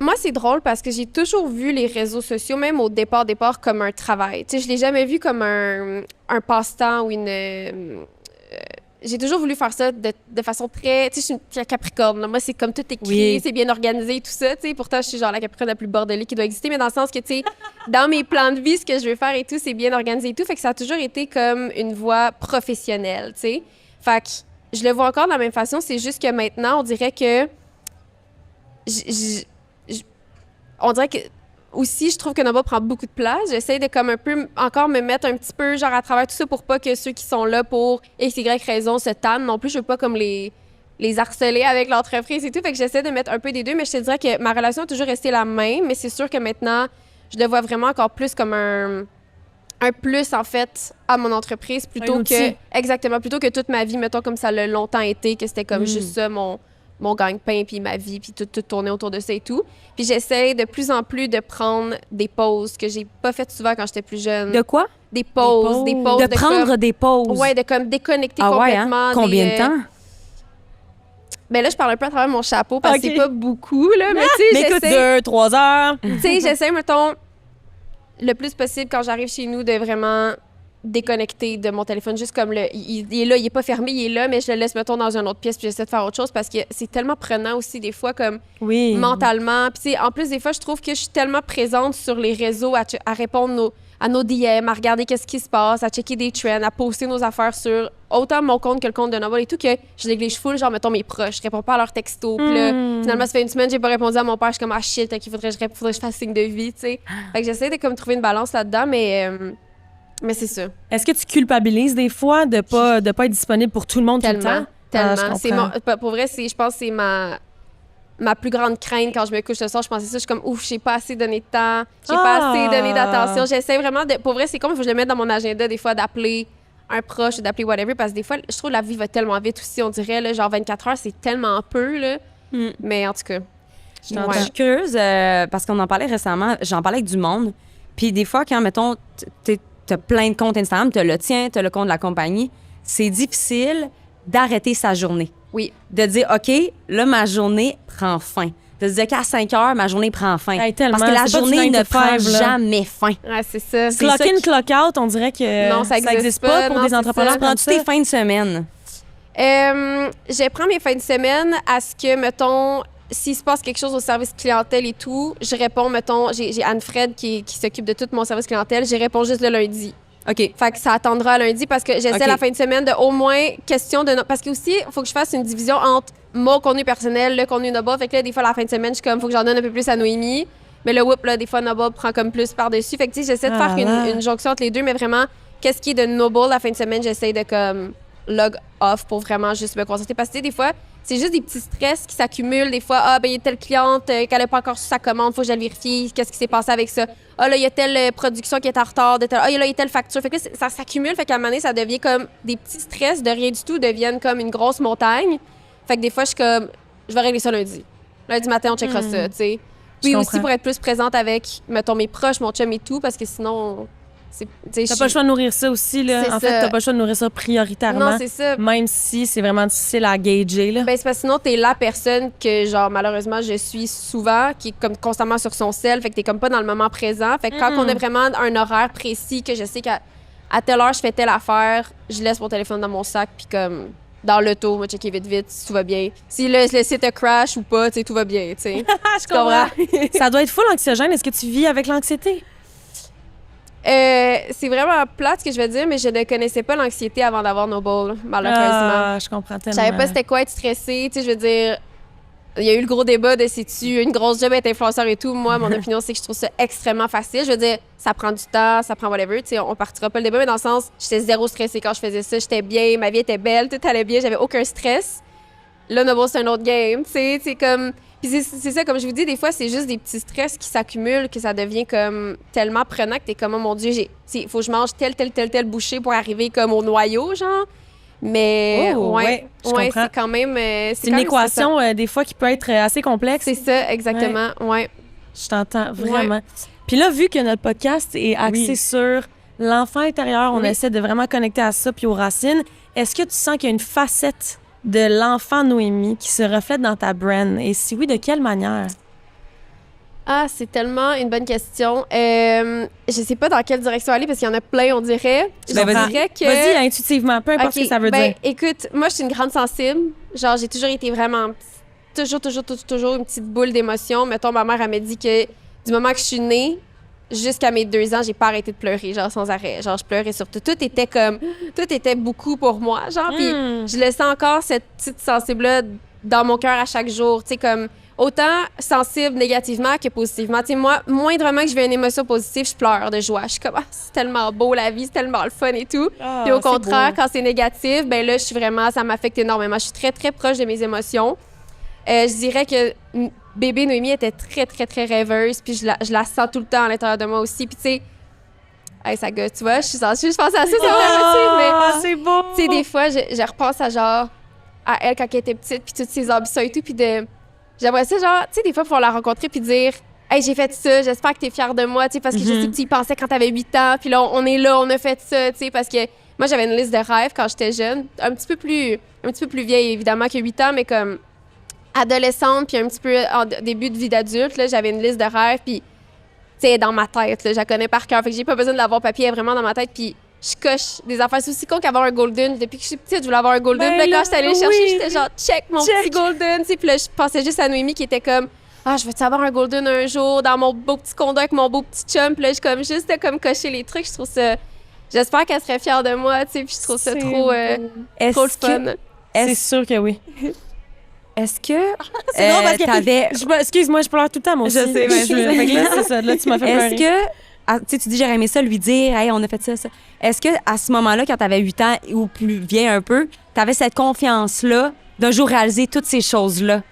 Moi, c'est drôle parce que j'ai toujours vu les réseaux sociaux, même au départ, comme un travail. Tu sais, je l'ai jamais vu comme un passe-temps ou une... j'ai toujours voulu faire ça de façon très... Tu sais, je suis une Capricorne. Là. Moi, c'est comme tout écrit, Oui. c'est bien organisé et tout ça. Tu sais, pourtant, je suis genre la Capricorne la plus bordelée qui doit exister, mais dans le sens que, tu sais, dans mes plans de vie, ce que je veux faire et tout, c'est bien organisé et tout. Fait que ça a toujours été comme une voie professionnelle, tu sais. Fait que je le vois encore de la même façon. C'est juste que maintenant, on dirait que... on dirait que aussi, je trouve que Nova prend beaucoup de place. J'essaie de comme un peu encore me mettre un petit peu genre à travers tout ça pour pas que ceux qui sont là pour X, Y raison se tannent non plus. Je veux pas comme les harceler avec l'entreprise et tout. Fait que j'essaie de mettre un peu des deux, mais je te dirais que ma relation a toujours resté la même, mais c'est sûr que maintenant, je le vois vraiment encore plus comme un plus, en fait, à mon entreprise plutôt Un outil. que... Exactement, plutôt que toute ma vie, mettons, comme ça l'a longtemps été, que c'était comme juste ça, mon mon gagne-pain, puis ma vie, puis tout tourner autour de ça et tout. Puis j'essaie de plus en plus de prendre des pauses que j'ai pas faites souvent quand j'étais plus jeune. De quoi? Des pauses. De prendre des pauses. Ouais, de comme déconnecter Ah ouais, complètement. hein? Combien de temps? Ben là, je parle un peu à travers mon chapeau parce que Ok. c'est pas beaucoup, là. Mais tu sais, Mais écoute, j'essaie... 2-3 heures. Tu sais, j'essaie, mettons, le plus possible quand j'arrive chez nous de vraiment déconnecter de mon téléphone. Juste comme il est là, il est pas fermé, il est là, mais je le laisse, mettons, dans une autre pièce puis j'essaie de faire autre chose parce que c'est tellement prenant aussi, des fois, comme Oui. mentalement. Puis tu sais, en plus, des fois, je trouve que je suis tellement présente sur les réseaux à répondre à nos DM, à regarder qu'est-ce qui se passe, à checker des trends, à poster nos affaires sur autant mon compte que le compte de Noble et tout, que je néglige full, genre, mettons, mes proches. Je réponds pas à leurs textos. Puis là, finalement, ça fait une semaine, j'ai pas répondu à mon père. Je suis comme, ah shit, il faudrait que je fasse signe de vie, tu sais. Fait que j'essaie de comme trouver une balance là-dedans, mais c'est ça. Est-ce que tu culpabilises des fois de pas être disponible pour tout le monde tout le Tellement, temps? tellement. Ah, je C'est comprends. pour vrai, je pense que c'est ma plus grande crainte quand je me couche le soir. Je pensais ça, je suis comme, ouf, j'ai pas assez donné de temps, j'ai pas assez donné d'attention. J'essaie vraiment de. Pour vrai, c'est comme, il faut que je le mette dans mon agenda, des fois, d'appeler un proche ou d'appeler whatever, parce que des fois, je trouve que la vie va tellement vite aussi, on dirait, là, genre 24 heures, c'est tellement peu, là. Mais en tout cas. Je t'entends. Ouais. Je suis curieuse parce qu'on en parlait récemment. J'en parlais avec du monde. Puis des fois, quand, mettons, t'as plein de comptes Instagram, t'as le tien, t'as le compte de la compagnie, c'est difficile d'arrêter sa journée. Oui. De dire, OK, là, ma journée prend fin. De se dire qu'à 5 heures, ma journée prend fin. Hey, tellement. Parce que la C'est pas du journée 9 ne to prend 5, là. jamais fin. Ouais, c'est ça. C'est Clock ça in, qui- clock out, on dirait que Non, ça existe pas pas. pour Non, des c'est entrepreneurs ça. comme Prends-tu ça. tes fins de semaine? Je prends mes fins de semaine à ce que, mettons, s'il se passe quelque chose au service clientèle et tout, je réponds, mettons, j'ai Anne-Fred qui s'occupe de tout mon service clientèle, j'y réponds juste le lundi. OK. Fait que ça attendra à lundi parce que j'essaie Ok. la fin de semaine de au moins question de... Parce que aussi, il faut que je fasse une division entre mon contenu personnel, le contenu Noble. Fait que là, des fois, la fin de semaine, je suis comme, faut que j'en donne un peu plus à Noémie. Mais le whoop, là, des fois, Noble prend comme plus par-dessus. Fait que, tu sais, j'essaie de Ah faire là. une jonction entre les deux, mais vraiment, qu'est-ce qui est de Noble la fin de semaine, j'essaie de comme log off pour vraiment juste me concentrer. Parce que, tu sais, des fois, c'est juste des petits stress qui s'accumulent. Des fois, il y a telle cliente qu'elle n'a pas encore su sa commande, faut que je la vérifie. Qu'est-ce qui s'est passé avec ça? Là, il y a telle production qui est en retard. Là, il y a telle facture. Fait que là, ça s'accumule. Fait qu'à un moment donné, ça devient comme des petits stress de rien du tout deviennent comme une grosse montagne. Fait que des fois, je suis comme, je vais régler ça lundi. Lundi matin, on checkera ça, tu sais. Puis aussi comprends. pour être plus présente avec, mettons, mes proches, mon chum et tout, parce que sinon, c'est. T'as pas le choix de nourrir ça aussi, là. C'est En ça. fait, t'as pas le choix de nourrir ça prioritairement. Non, c'est ça. Même si c'est vraiment difficile à gager, là. Ben, c'est parce que sinon, t'es la personne que, genre, malheureusement, je suis souvent, qui est comme constamment sur son sel, fait que t'es comme pas dans le moment présent. Fait que quand on a vraiment un horaire précis, que je sais qu'à telle heure, je fais telle affaire, je laisse mon téléphone dans mon sac, puis comme, dans l'auto, moi, checker vite, si tout va bien. Si le site a crash ou pas, tu sais, tout va bien, tu sais. je comprends. Ça doit être full anxiogène. Est-ce que tu vis avec l'anxiété? C'est vraiment plate ce que je vais dire, mais je ne connaissais pas l'anxiété avant d'avoir Noble, malheureusement. Ah, je comprends Je tellement. savais pas c'était quoi être stressée. Tu sais, je veux dire, il y a eu le gros débat de si tu une grosse job être influenceur et tout. Moi, mon opinion, c'est que je trouve ça extrêmement facile. Je veux dire, ça prend du temps, ça prend whatever. Tu sais, on partira pas le débat, mais dans le sens, j'étais zéro stressée quand je faisais ça. J'étais bien, ma vie était belle, tout allait bien, j'avais aucun stress. Là, Noble, c'est un autre game. Tu sais, c'est comme. Puis c'est ça, comme je vous dis, des fois, c'est juste des petits stress qui s'accumulent, que ça devient comme tellement prenant que t'es comme, oh mon Dieu, il faut que je mange tel bouchée pour arriver comme au noyau, genre. Mais, Oh, ouais, je comprends. c'est quand même. C'est une équation, des fois, qui peut être assez complexe. C'est ça, exactement. Ouais. Je t'entends vraiment. Puis là, vu que notre podcast est axé sur l'enfant intérieur, on Oui. essaie de vraiment connecter à ça puis aux racines. Est-ce que tu sens qu'il y a une facette de l'enfant Noémie qui se reflète dans ta brand? Et si oui, de quelle manière? Ah, c'est tellement une bonne question. Je sais pas dans quelle direction aller parce qu'il y en a plein, on dirait. Ben, Je vas-y. dirais que... Vas-y, intuitivement, peu importe ce que ça veut dire. Écoute, moi, je suis une grande sensible. Genre, j'ai toujours été vraiment... Toujours une petite boule d'émotion. Mettons, ma mère, elle m'a dit que du moment que je suis née jusqu'à mes 2 ans, j'ai pas arrêté de pleurer, genre, sans arrêt. Genre, je pleurais sur tout. Tout était beaucoup pour moi, genre. Puis je le sens encore, cette petite sensible-là, dans mon cœur à chaque jour. Tu sais, comme... Autant sensible négativement que positivement. Tu sais, moi, moindrement que je vis une émotion positive, je pleure de joie. Je suis comme, ah, c'est tellement beau la vie, c'est tellement le fun et tout. Ah, Puis au c'est contraire, beau. quand c'est négatif, ben là, je suis vraiment, ça m'affecte énormément. Je suis très, très proche de mes émotions. Je dirais que bébé Noémie était très, très, très rêveuse. Puis je la sens tout le temps à l'intérieur de moi aussi. Puis tu sais, hey, ça gosse, tu vois, je pense à ça, c'est vraiment émotif, mais Ah, c'est beau! tu sais, des fois, je repense à genre à elle quand elle était petite, puis toutes ses ambitions et tout, puis j'aimerais ça, genre, tu sais, des fois, pour la rencontrer puis dire « Hey, j'ai fait ça, j'espère que t'es fière de moi, tu sais, parce que je sais que tu y pensais quand t'avais 8 ans, puis là, on est là, on a fait ça, tu sais, parce que moi, j'avais une liste de rêves quand j'étais jeune, un petit peu plus vieille, évidemment, que 8 ans, mais comme adolescente, puis un petit peu en début de vie d'adulte, là, j'avais une liste de rêves, puis, tu sais, dans ma tête, là, je la connais par cœur, fait que j'ai pas besoin de l'avoir papier, elle est vraiment dans ma tête, puis je coche des affaires. C'est aussi con qu'avoir un golden. Depuis que je suis petite, je voulais avoir un golden. Ben puis là, quand j'étais allée le chercher, j'étais genre, check mon Check. petit golden. Tu sais, puis là, je pensais juste à Noémie qui était comme, ah, je veux-tu avoir un golden un jour dans mon beau petit condo avec mon beau petit chum. Puis là, je comme juste de comme cocher les trucs. Je trouve ça. J'espère qu'elle serait fière de moi, tu sais. Puis je trouve ça C'est trop, beau. trop le fun. C'est sûr que oui. Est-ce que C'est drôle parce que t'avais... excuse-moi, je pleure tout le temps, moi aussi. Je sais, mais Fait que là, c'est ça. Là, tu m'as fait pleurer. Est-ce que... tu sais, tu dis, j'aurais aimé ça lui dire, hey, on a fait ça, ça. Est-ce que à ce moment-là, quand tu avais 8 ans ou plus vieille un peu, tu avais cette confiance-là d'un jour réaliser toutes ces choses-là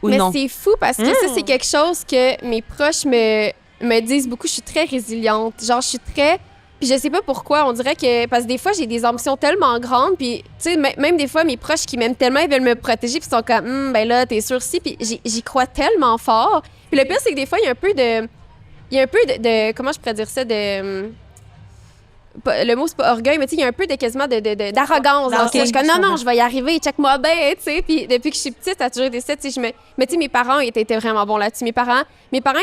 ou Mais non? c'est fou parce que ça, c'est quelque chose que mes proches me disent beaucoup. Je suis très résiliente. Genre, je suis très... Puis je sais pas pourquoi, on dirait que... Parce que des fois, j'ai des ambitions tellement grandes, puis, tu sais, même des fois, mes proches qui m'aiment tellement, ils veulent me protéger, puis ils sont comme, ben là, t'es sûre si, puis j'y crois tellement fort. Puis le pire, c'est que des fois, il y a un peu de comment je pourrais dire ça, le mot, c'est pas orgueil, mais tu sais, il y a un peu de quasiment d'arrogance dans ça. Je suis comme, non, je vais y arriver, check-moi bien, tu sais. Puis depuis que je suis petite, ça a toujours été ça, tu sais. Mais tu sais, mes parents étaient vraiment bons là-dessus. Mes parents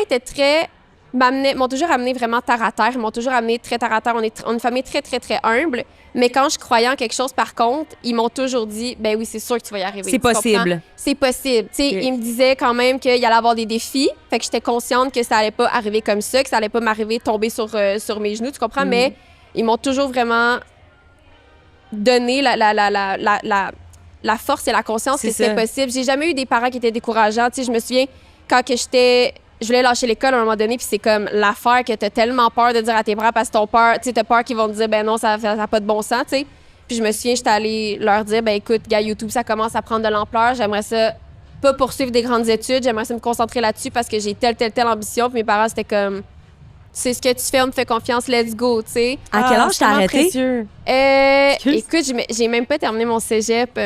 étaient très... m'ont toujours amené vraiment terre à terre. Ils m'ont toujours amené très terre à terre. On est une famille très, très, très humble. Mais quand je croyais en quelque chose, par contre, ils m'ont toujours dit, ben oui, c'est sûr que tu vas y arriver. C'est possible. C'est possible. Tu sais, Ok. ils me disaient quand même qu'il allait avoir des défis. Fait que j'étais consciente que ça allait pas arriver comme ça, que ça allait pas m'arriver de tomber sur mes genoux, tu comprends? Mais ils m'ont toujours vraiment donné la force et la conscience C'est que c'était ça. possible. J'ai jamais eu des parents qui étaient décourageants. Tu sais, je me souviens quand que je voulais lâcher l'école à un moment donné, puis c'est comme l'affaire que t'as tellement peur de dire à tes parents parce que t'as peur qu'ils vont te dire, ben non, ça n'a pas de bon sens, tu sais. Puis je me souviens, j'étais allée leur dire, ben écoute, gars, YouTube, ça commence à prendre de l'ampleur. J'aimerais ça pas poursuivre des grandes études. J'aimerais ça me concentrer là-dessus parce que j'ai telle ambition. Puis mes parents, c'était comme, c'est ce que tu fais, on me fait confiance, let's go, tu sais. À quel âge c'est t'as tellement arrêté? précieux. Écoute, j'ai même pas terminé mon cégep.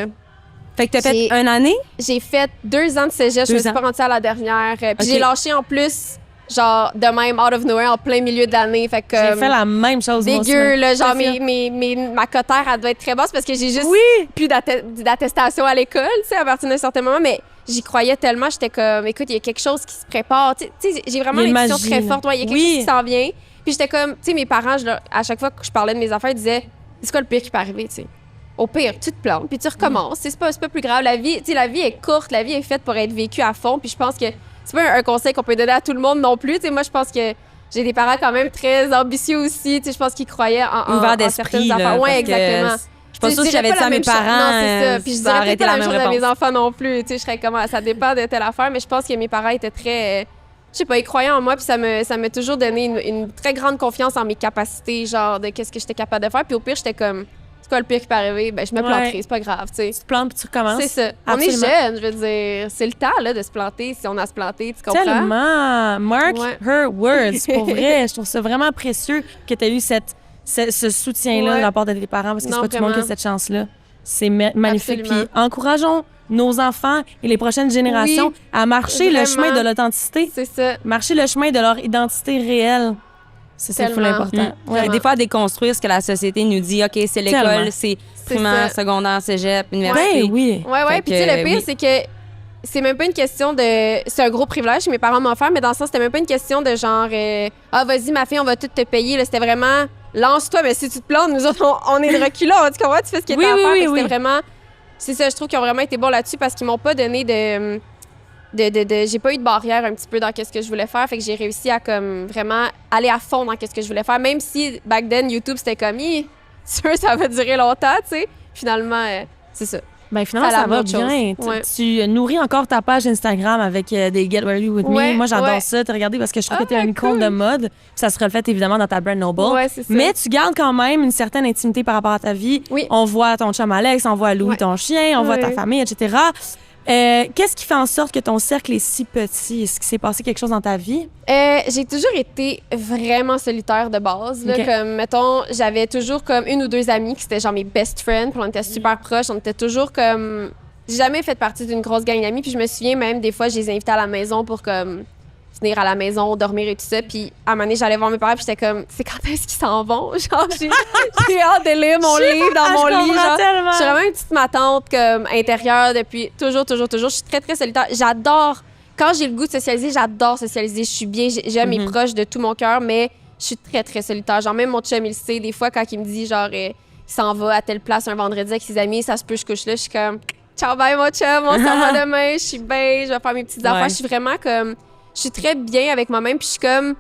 Fait que t'as fait J'ai- une année? J'ai fait 2 ans de cégep, je me 2 suis ans. pas rendue à la dernière. Puis Ok. j'ai lâché en plus, genre, de même, out of nowhere, en plein milieu de l'année. Fait que. J'ai fait la même chose, moi aussi. dégueu, là, genre, Pas sûr. ma cotère, elle doit être très basse parce que j'ai juste Oui! plus d'attestation à l'école, tu sais, à partir d'un certain moment, mais j'y croyais tellement, j'étais comme, écoute, il y a quelque chose qui se prépare. Tu sais, j'ai vraiment Il y a une l'intuition magie, très forte. Ouais, il y a quelque oui. chose qui s'en vient. Puis j'étais comme, tu sais, mes parents, à chaque fois que je parlais de mes affaires, ils disaient, c'est quoi le pire qui peut arriver, tu sais? Au pire, tu te plantes, puis tu recommences. C'est pas plus grave. La vie est courte, la vie est faite pour être vécue à fond. Puis je pense que c'est pas un conseil qu'on peut donner à tout le monde non plus. Tu sais, moi, je pense que j'ai des parents quand même très ambitieux aussi. Tu sais, je pense qu'ils croyaient Ouvert en d'esprit, certaines là, affaires. Ouais, parce que exactement. Je suis pas sûre que Je j'avais dirais dit pas à la mes même chose. parents, Non, c'est ça. Puis je ça dirais aurait peut-être été pas la la même même chose à mes réponse. enfants non plus. Tu sais, je serais comme, ça dépend de telle affaire. Mais je pense que mes parents étaient très... je sais pas, ils croyaient en moi, puis ça m'a toujours donné une très grande confiance en mes capacités, genre, de qu'est-ce que j'étais capable de faire. Puis au pire, j'étais comme, c'est quoi le pire qui peut arriver? Ben, je me Ouais. planterai, c'est pas grave, tu sais. Tu te plantes puis tu recommences. C'est ça. Absolument. On est jeune, je veux dire. C'est le temps, là, de se planter, si on a à se planter, tu comprends? Tellement. Mark Ouais. her words. Pour vrai, je trouve ça vraiment précieux que tu aies eu ce soutien-là Ouais. de la part de tes parents parce que c'est Non, pas tout le monde qui a vraiment. cette chance-là. C'est magnifique. Absolument. Puis encourageons nos enfants et les prochaines générations Oui, à marcher le vraiment. chemin de l'authenticité, C'est ça. marcher le chemin de leur identité réelle. C'est ça, Tellement. important. Ouais. Des fois, à déconstruire ce que la société nous dit. OK, c'est l'école, Tellement. c'est C'est primaire, ça. secondaire, cégep, université. Ben oui. Ouais, Fait puis tu sais, que, le pire, oui. c'est que c'est même pas une question de. C'est un gros privilège que mes parents m'ont offert, mais dans le sens, c'était même pas une question de genre, ah, vas-y, ma fille, on va tout te payer. Là, c'était vraiment, lance-toi, mais si tu te plantes, nous autres, on est de reculons. Tu comprends? Tu fais ce qui est Oui, à oui, faire. oui, Fait que oui. C'était vraiment. C'est ça, je trouve qu'ils ont vraiment été bons là-dessus parce qu'ils m'ont pas donné de j'ai pas eu de barrière un petit peu dans qu'est-ce que je voulais faire, fait que j'ai réussi à comme vraiment aller à fond dans qu'est-ce que je voulais faire, même si back then YouTube c'était comme sûr ça va durer longtemps, tu sais. Finalement c'est ça. Ben finalement, Ça ça a va l'autre chose. bien. Ouais. Tu nourris encore ta page Instagram avec des Get Ready With Me. Ouais, Moi, j'adore ouais. ça. Te regarder parce que je trouve Ah, que tu es une icône cool. de mode. Puis ça se reflète évidemment dans ta brand Noble. Ouais, c'est ça. Mais tu gardes quand même une certaine intimité par rapport à ta vie. Oui. On voit ton chum Alex, on voit Louis, Ouais. ton chien, on voit ta Ouais. famille, etc. Qu'est-ce qui fait en sorte que ton cercle est si petit? Est-ce qu'il s'est passé quelque chose dans ta vie? J'ai toujours été vraiment solitaire de base. Là, Ok. comme, mettons, j'avais toujours comme une ou deux amies qui étaient genre mes best friends, puis on était super proches. On était toujours comme j'ai jamais fait partie d'une grosse gang d'amis. Puis je me souviens même, des fois, je les invitais à la maison pour comme venir à la maison, dormir et tout ça. Puis à un moment donné, j'allais voir mes parents, puis j'étais comme, c'est quand est-ce qu'ils s'en vont? Genre, j'ai hâte de lire mon livre dans mon lit. Genre, je suis vraiment une petite matante comme intérieure depuis toujours. Je suis très, très solitaire. J'adore, quand j'ai le goût de socialiser, j'adore socialiser. Je suis bien, j'aime mes proches de tout mon cœur, mais je suis très, très solitaire. Genre, même mon chum, il le sait. Des fois, quand il me dit, genre, il s'en va à telle place un vendredi avec ses amis, ça se peut, je couche là, je suis comme, ciao, bye, mon chum, on s'en va demain, je suis bien, je vais faire mes petites affaires. Je suis vraiment comme, je suis très bien avec moi-même, puis je suis comme,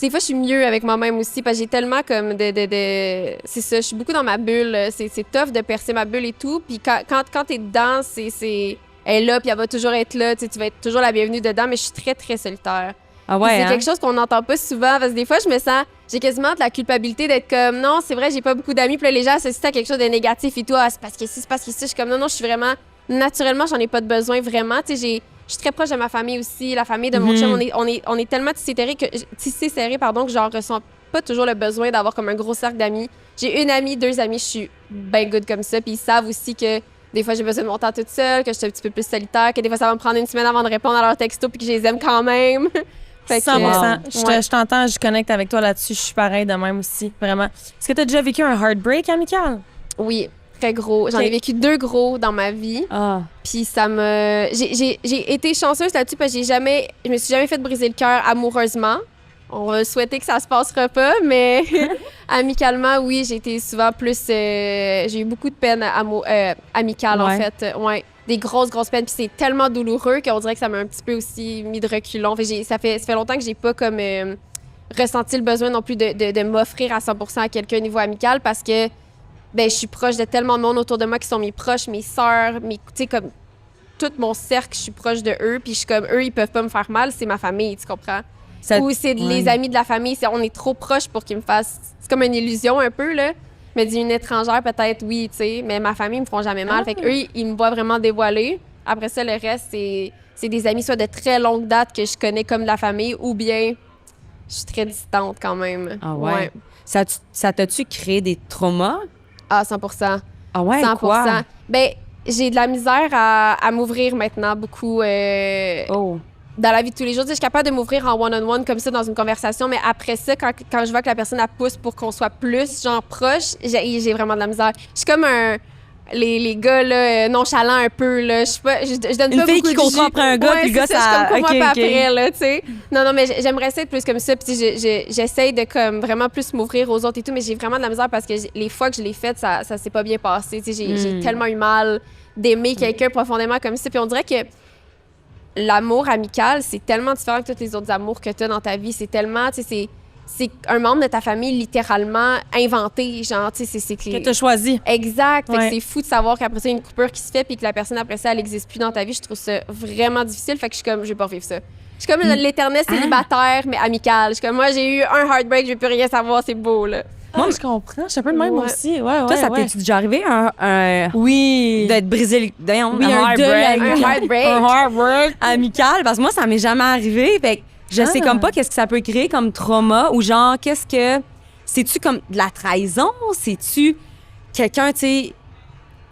des fois, je suis mieux avec moi-même aussi, parce que j'ai tellement comme c'est ça, je suis beaucoup dans ma bulle, c'est tough de percer ma bulle et tout, puis quand t'es dedans, elle est là, puis elle va toujours être là, tu vas être toujours la bienvenue dedans, mais je suis très, très solitaire. Ah ouais, c'est quelque chose qu'on n'entend pas souvent, parce que des fois, je me sens, j'ai quasiment de la culpabilité d'être comme, non, c'est vrai, j'ai pas beaucoup d'amis, puis là, les gens associent ça à quelque chose de négatif et tout, c'est parce que c'est parce que je suis comme, non, je suis vraiment, naturellement, j'en ai pas de besoin, vraiment, tu sais, je suis très proche de ma famille aussi, la famille de mon chum, on est tellement tissé serré que j'en ressens pas toujours le besoin d'avoir comme un gros cercle d'amis. J'ai une amie, 2 amis, je suis ben good comme ça, puis ils savent aussi que des fois, j'ai besoin de mon temps toute seule, que je suis un petit peu plus solitaire, que des fois, ça va me prendre une semaine avant de répondre à leurs textos, puis que je les aime quand même. Fait que, 100%. Je t'entends, je connecte avec toi là-dessus. Je suis pareil de même aussi, vraiment. Est-ce que tu as déjà vécu un heartbreak amical? Oui, très gros. J'en ai vécu 2 gros dans ma vie. Puis ça me... J'ai été chanceuse là-dessus parce que je me suis jamais fait briser le cœur amoureusement. On va souhaiter que ça se passera pas, mais amicalement, oui, j'ai été souvent plus... j'ai eu beaucoup de peine amicale, en fait. Ouais. Des grosses peines. Puis c'est tellement douloureux qu'on dirait que ça m'a un petit peu aussi mis de reculons. Ça fait longtemps que j'ai pas comme ressenti le besoin non plus de m'offrir à 100% à quelqu'un au niveau amical parce que ben je suis proche de tellement de monde autour de moi qui sont mes proches, mes sœurs, tu sais, comme tout mon cercle, je suis proche de eux. Puis je suis comme, eux, ils peuvent pas me faire mal, c'est ma famille, tu comprends? Ou c'est les amis de la famille, on est trop proches pour qu'ils me fassent... C'est comme une illusion un peu, là. Mais d'une étrangère, peut-être, oui, tu sais. Mais ma famille, ils me font jamais mal. Fait qu'eux, ils me voient vraiment dévoiler. Après ça, le reste, c'est des amis soit de très longue date que je connais comme de la famille ou bien je suis très distante quand même. Ah ouais? Ça t'a-tu créé des traumas? Ah, 100%. Ah ouais, 100%. quoi? Ben, j'ai de la misère à m'ouvrir maintenant beaucoup. Dans la vie de tous les jours, je suis capable de m'ouvrir en one-on-one comme ça dans une conversation, mais après ça, quand je vois que la personne elle pousse pour qu'on soit plus, genre, proche, j'ai vraiment de la misère. Je suis comme les gars, là, nonchalants un peu, là. Je donne une pas fille beaucoup qui de court après un gars, puis le gars, ça... Je suis comme pour moi, pas okay. après, là, tu sais. Non, mais j'aimerais ça être plus comme ça, puis j'essaye de, comme, vraiment plus m'ouvrir aux autres et tout, mais j'ai vraiment de la misère parce que les fois que je l'ai fait, ça s'est pas bien passé, tu sais. J'ai tellement eu mal d'aimer quelqu'un profondément comme ça, puis on dirait que l'amour amical, c'est tellement différent que tous les autres amours que tu as dans ta vie. C'est tellement, tu sais, c'est un membre de ta famille littéralement inventé, genre, tu sais, c'est que tu as choisi. Exact. Fait que c'est fou de savoir qu'après ça, il y a une coupure qui se fait puis que la personne après ça, elle n'existe plus dans ta vie. Je trouve ça vraiment difficile. Fait que je suis comme, je vais pas vivre ça. Je suis comme l'éternel célibataire, mais amical. Je suis comme, moi, j'ai eu un heartbreak, je vais plus rien savoir, c'est beau, là. Moi, je comprends. Je suis un peu de même aussi. Ouais, toi, ça t'est déjà arrivé oui. D'être brisé un heartbreak. Un heartbreak amical. Parce que moi, ça m'est jamais arrivé. Fait que je sais comme pas qu'est-ce que ça peut créer comme trauma ou genre, qu'est-ce que... C'est-tu comme de la trahison? C'est-tu quelqu'un, tu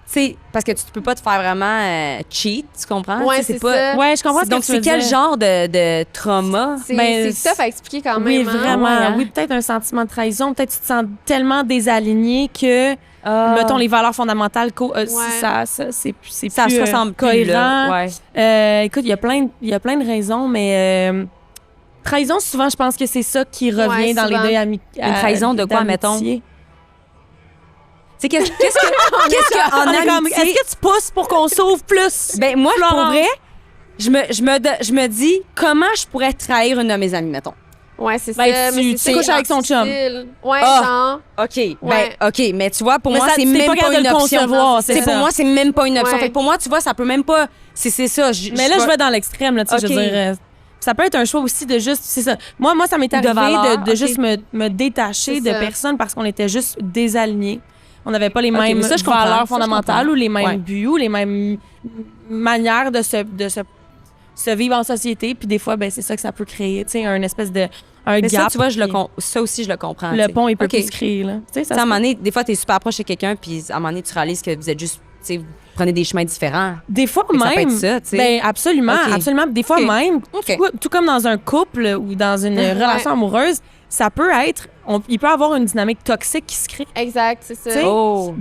sais, parce que tu peux pas te faire vraiment cheat, tu comprends? Ouais, c'est ça. Ouais, je comprends. Donc, c'est quel genre de trauma? C'est tough à expliquer quand même. Oui, vraiment. Hein? Oui, peut-être un sentiment de trahison. Peut-être que tu te sens tellement désaligné que, mettons, les valeurs fondamentales, ça c'est plus ressemble cohérent. Plus, là. Écoute, il y a plein de raisons, mais trahison, souvent, je pense que c'est ça qui revient dans les deuils amicaux. Une trahison de quoi, mettons? C'est qu'est-ce que en amitié... Est-ce que tu pousses pour qu'on s'ouvre plus? Ben moi, pour vrai, je me dis comment je pourrais trahir une de mes amies, mettons. Ouais, c'est ben, ça. Tu couches avec son chum. Ouais, genre. OK. Ben, OK, mais tu vois, pour moi, c'est même pas une option. Pour moi, c'est même pas une option. Fait que pour moi, tu vois, ça peut même pas... C'est ça. Mais là, je vais dans l'extrême, là, tu sais, je veux dire... Ça peut être un choix aussi de juste... C'est ça. Moi, ça m'est arrivé de juste me détacher de personnes parce qu'on était juste désalignés. On n'avait pas les mêmes valeurs fondamentales ou les mêmes buts ou les mêmes manières de se vivre en société. Puis des fois, ben, c'est ça que ça peut créer, tu sais, un espèce de gap. Ça, tu vois, ça aussi, je le comprends. Le pont, il peut plus se créer, là. À un moment donné, des fois, tu es super proche de quelqu'un, puis à un moment donné, tu réalises que vous êtes juste, tu sais, prenez des chemins différents. Des fois Mais ça même. peut être ça, tu sais. Ben, absolument, Ok. absolument. Des fois Ok. même, Ok. tout comme dans un couple ou dans une relation amoureuse, ça peut être, il peut y avoir une dynamique toxique qui se crée. Exact, c'est ça. Tu sais, Oh!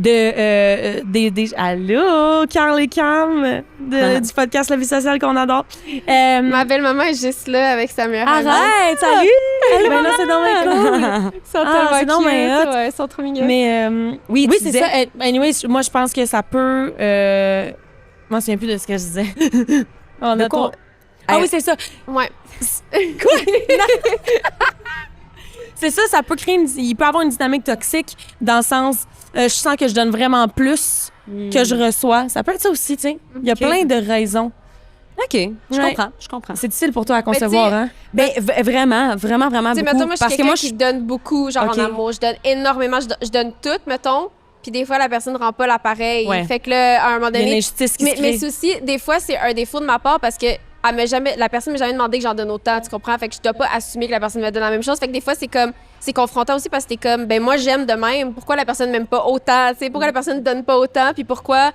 Allô, Carl et Cam, du podcast La Vie sociale qu'on adore. Ma belle-maman est juste là avec sa meilleure amie. Arrête, salut! Ben là, c'est dans mes cool. Ils sont Ah, c'est tellement donc cute. bien hot. Ouais, ils sont trop mignons. Mais Oui, oui, tu c'est disais- ça. Anyway, moi, je pense que ça peut... je m'en souviens plus de ce que je disais. On De a quoi? trop- Ah oui, c'est ça. Ouais. C'est ça, ça peut créer il peut avoir une dynamique toxique dans le sens, je sens que je donne vraiment plus que je reçois. Ça peut être ça aussi, tu sais. Il y a Ok. plein de raisons. OK, je Ouais. comprends. C'est difficile pour toi à concevoir, tu sais, hein? Ben, vraiment Tu sais, beaucoup. mettons, moi, je suis Parce que quelqu'un moi, qui donne beaucoup, genre Ok. en amour. Je donne énormément. Je donne tout, mettons. Puis des fois, la personne ne rend pas l'appareil. Ouais. Fait que là, à un moment Il y a une donné. injustice qui se Mais crée. aussi, des fois, c'est un défaut de ma part parce que la personne m'a jamais demandé que j'en donne autant, tu comprends? Fait que je dois pas assumer que la personne me donne la même chose. Fait que des fois, c'est confrontant aussi parce que t'es comme, ben moi, j'aime de même. Pourquoi la personne m'aime pas autant? Tu sais, pourquoi la personne ne donne pas autant? Puis pourquoi,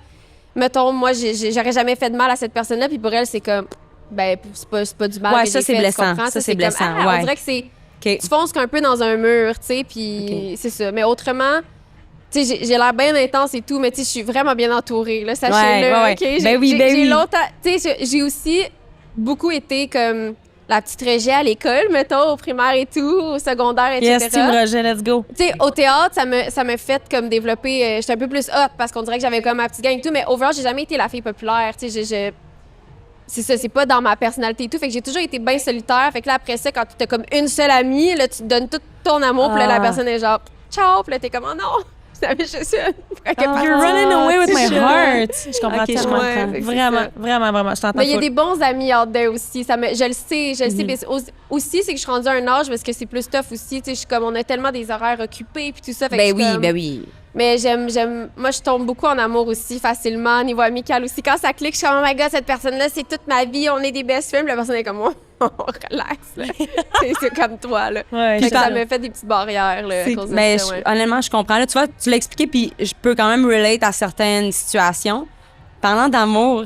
mettons, moi, j'aurais jamais fait de mal à cette personne-là. Puis pour elle, c'est comme, ben, c'est pas du mal. Ouais, que ça, j'ai c'est fait, tu blessant. comprends? Ça, c'est comme, blessant, On ouais. dirait que c'est. OK. Tu fonces un peu dans un mur, tu sais, puis c'est ça. Mais autrement, tu sais, j'ai l'air bien intense et tout, mais tu sais, je suis vraiment bien entourée, là, sachez-le, Ouais, ouais. OK? Ben oui, ben j'ai oui. longtemps... Tu sais, j'ai aussi beaucoup été comme la petite Régie à l'école, mettons, au primaire et tout, au secondaire, etc. Yes, Team Roger, let's go. Tu sais, au théâtre, ça m'a fait comme développer... j'étais un peu plus hot parce qu'on dirait que j'avais comme ma petite gang et tout, mais overall, j'ai jamais été la fille populaire, tu sais, c'est ça, c'est pas dans ma personnalité et tout. Fait que j'ai toujours été bien solitaire. Fait que là, après ça, quand t'as comme une seule amie, là, tu te donnes tout ton amour. Puis là, la Ah. personne est genre, ciao. Puis là, t'es comme, oh non, j'avais juste une. Fait que Ah. You're running away with my c'est heart. Je comprends Ok, je tellement. comprends. Ouais, fait que c'est Vraiment, ça. vraiment, je t'entends Mais il y a full. des bons amis out there aussi. Je le sais. Mhm. Mais aussi, c'est que je suis rendue à un âge parce que c'est plus tough aussi. Tu sais, je suis comme, on a tellement des horaires occupés puis tout ça. Fait que je Ben suis oui, comme- ben oui. Mais moi, je tombe beaucoup en amour aussi, facilement, niveau amical aussi. Quand ça clique, je suis comme, oh my god, cette personne-là, c'est toute ma vie, on est des best friends. Puis la personne est comme, oh, relax, là. c'est comme toi, là. Ouais, Fait je que ça comprends. me fait des petites barrières, là, à cause de Mais ça, ouais. honnêtement, je comprends. Là, tu vois, tu l'as expliqué, puis je peux quand même relate à certaines situations. Parlant d'amour,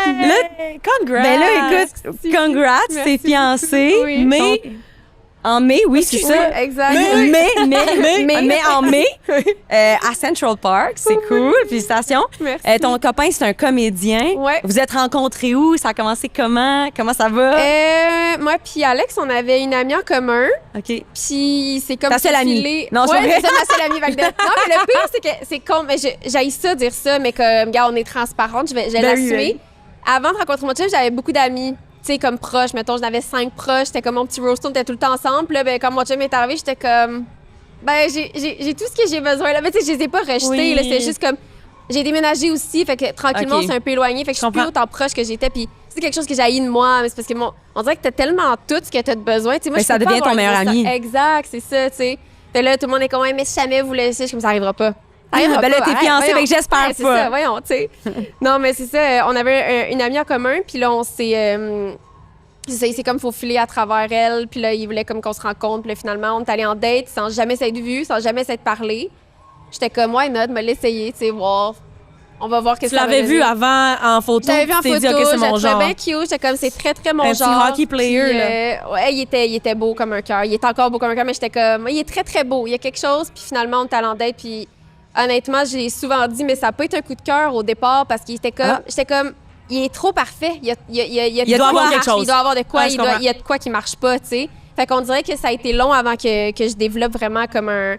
Hey, congrats! ben là, écoute, congrats, Merci t'es fiancée, beaucoup, oui. mais en mai, oui, c'est ça. Oui, exact. Mais en mai, à Central Park, c'est cool, félicitations. Merci. Ton copain, c'est un comédien. Ouais. Vous êtes rencontrés où? Ça a commencé comment? Comment ça va? Moi puis Alex, on avait une amie en commun, OK. puis c'est comme Ta seule amie. filé- Non, c'est ouais, vrai. c'est ça, ma seule amie. Fait que non, mais le pire, c'est que c'est con. Mais j'haïs ça, dire ça, mais comme, gars, on est transparente, je vais Ben oui, l'assumer. Avant de rencontrer mon chum, j'avais beaucoup d'amis. Tu sais, comme proches, mettons, j'en avais 5 proches, c'était comme mon petit roast, on était tout le temps ensemble. Puis là, ben, quand mon chum est arrivé, j'étais comme, ben, j'ai tout ce que j'ai besoin. Là. Mais tu sais, je les ai pas rejetés, Oui. là, c'est juste comme, j'ai déménagé aussi, fait que tranquillement, Ok. on s'est un peu éloigné, fait que je suis plus comprends. autant proche que j'étais. Puis c'est quelque chose que j'ai de moi, mais c'est parce que on dirait que t'as tellement tout ce que t'as de besoin. Tu sais, moi, Mais je ça peux pas devient ton avoir une meilleur grosse- ami. Exact, c'est ça, tu sais. Fait là, tout le monde est comme, ouais, mais si jamais vous laissez, je suis comme, ça arrivera pas. Ça arrivera Ben là, pas, t'es arrête, fiancée, voyons. fait que j'espère Ouais, c'est pas. ça, voyons, tu sais. Non, mais c'est ça, on avait une amie en commun, puis là, on s'est. C'est ça, il s'est comme faufilé à travers elle, puis là, il voulait comme qu'on se rencontre, puis là, finalement, on est allé en date sans jamais s'être vu, sans jamais s'être parlé. J'étais comme, why not, me l'essayer, tu sais, voir. On va voir que Tu ça va l'avais vu donner. avant en photo. Je l'avais vu en tu t'es photo, dit, OK, c'est je mon le trouvais genre. bien cute, j'étais comme, c'est très, très mon Un petit genre. hockey player, Puis, là. ouais, il était beau comme un cœur. Il est encore beau comme un cœur, mais j'étais comme, il est très, très beau. Il y a quelque chose, puis finalement, on est allé en date, puis honnêtement, je l'ai souvent dit, mais ça n'a pas été un coup de cœur au départ, parce qu'il était comme, Ah. j'étais comme, il est trop parfait. Il doit quoi avoir qui quelque marche, chose. Il doit avoir de quoi, Ouais, je comprends. il y a de quoi qui marche pas, tu sais. Fait qu'on dirait que ça a été long avant que je développe vraiment comme un.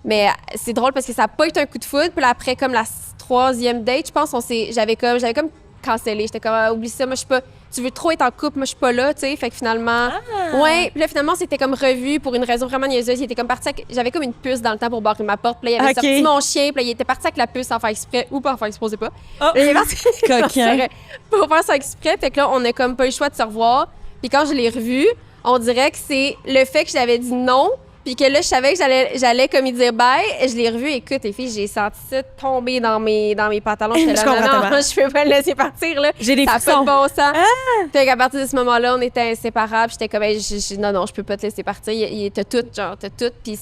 Mais c'est drôle parce que ça n'a pas été un coup de foudre. Puis là, après, comme la 3e date, je pense, j'avais comme cancellé. J'étais comme, ah, oublie ça, moi, je suis pas. Tu veux trop être en couple, moi, je suis pas là, tu sais. Fait que finalement. Ouais. Puis là, finalement, c'était comme revu pour une raison vraiment niaiseuse. Il était comme parti j'avais comme une puce dans le temps pour barrer ma porte. Puis là, il avait Ok. sorti mon chien. Puis là, il était parti avec la puce sans faire exprès ou pas faire exprès, je sais pas. Oh. Là, il est parti Coquin. pour faire ça exprès. Fait que là, on a comme pas eu le choix de se revoir. Puis quand je l'ai revu, on dirait que c'est le fait que je l'avais dit non. Puis que là, je savais que j'allais comme lui dire bye. Et je l'ai revu. Écoute, les filles, j'ai senti ça tomber dans mes pantalons. J'étais Je là, comprends non, tellement. je peux pas le laisser partir, là. J'ai des Ça a pas frissons. de bon sens. Fait qu'à partir de ce moment-là, on était inséparables. J'étais comme, hey, non, je peux pas te laisser partir. T'as tout, genre, t'as tout. Puis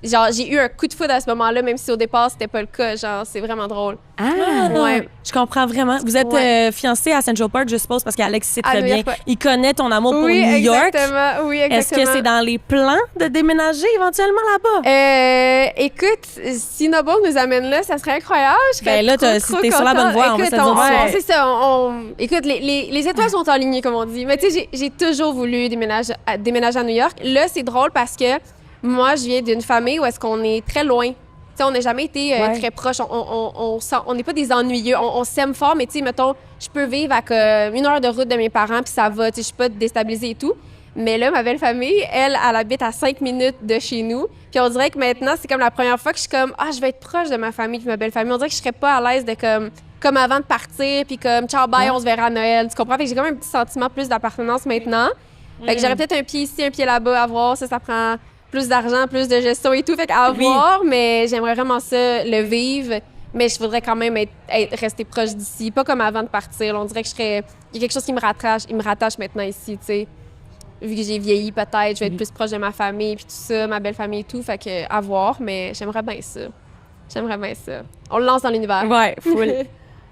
Genre, j'ai eu un coup de foudre à ce moment-là, même si au départ, c'était pas le cas. Genre, c'est vraiment drôle. Ouais. Je comprends vraiment. Vous êtes fiancés à Central Park, je suppose, parce qu'Alex sait À très New bien. York, ouais. Il connaît ton amour pour Oui, New York. exactement. Oui, Est-ce exactement. que c'est dans les plans de déménager éventuellement là-bas? Écoute, si Noble nous amène là, ça serait incroyable. Je serais Ben là, trop t'es sur la bonne contente. voie, on va Écoute, se dire ouais. c'est ça. Écoute, les étoiles sont alignées, comme on dit. Mais tu sais, j'ai toujours voulu déménager à New York. Là, c'est drôle parce que moi, je viens d'une famille où est-ce qu'on est très loin. Tu sais, on n'a jamais été très proches. On n'est pas des ennuyeux. On s'aime fort, mais tu sais, mettons, je peux vivre à 1 heure de route de mes parents, puis ça va. Tu sais, je suis pas déstabilisée et tout. Mais là, ma belle famille, elle habite à 5 minutes de chez nous. Puis on dirait que maintenant, c'est comme la première fois que je suis comme, je vais être proche de ma famille puis ma belle famille. On dirait que je serais pas à l'aise de comme avant de partir, puis comme, ciao, bye, on se verra à Noël. Tu comprends? Fait que j'ai comme un petit sentiment plus d'appartenance maintenant. Fait que j'aurais peut-être un pied ici, un pied là-bas à voir. Ça prend plus d'argent, plus de gestion et tout. Fait qu'à voir, mais j'aimerais vraiment ça, le vivre. Mais je voudrais quand même rester proche d'ici. Pas comme avant de partir. Là, on dirait que il y a quelque chose qui me rattache maintenant ici, tu sais. Vu que j'ai vieilli, peut-être, je vais être plus proche de ma famille, puis tout ça, ma belle famille et tout. Fait que, à voir, mais j'aimerais bien ça. On le lance dans l'univers. Ouais, full.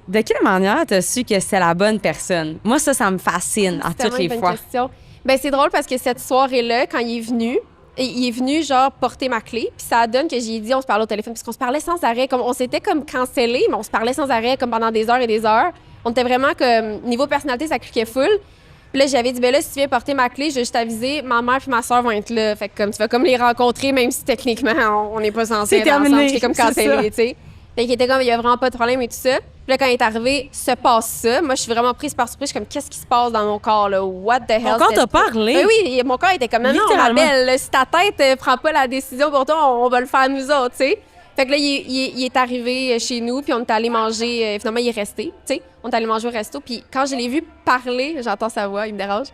De quelle manière t'as su que c'est la bonne personne? Moi, ça me fascine à toutes les fois. Question. Ben, c'est drôle parce que cette soirée-là, quand il est venu, genre, porter ma clé. Puis ça donne que j'ai dit, on se parlait au téléphone, parce qu'on se parlait sans arrêt. Comme on s'était comme cancellés, mais on se parlait sans arrêt, comme pendant des heures et des heures. On était vraiment comme, niveau personnalité, ça cliquait full. Puis là, j'avais dit, ben là, si tu viens porter ma clé, je vais juste t'aviser, ma mère puis ma soeur vont être là. Fait que comme tu vas comme les rencontrer, même si techniquement, on n'est pas censé être terminé, ensemble. J'étais comme c'est cancellée, tu sais. Fait qu'il était comme, il y a vraiment pas de problème et tout ça. Puis là, quand il est arrivé, se passe ça. Moi, je suis vraiment prise par surprise. Je suis comme, qu'est-ce qui se passe dans mon corps, là? What the hell? Ton corps t'a parlé? Ben oui, mon corps était comme, non, ma Littéralement. belle, là, si ta tête prend pas la décision pour toi, on va le faire nous autres, tu sais. Fait que là, il est arrivé chez nous, puis on est allé manger. Finalement, il est resté, tu sais. On est allé manger au resto, puis quand je l'ai vu parler, j'entends sa voix, il me dérange.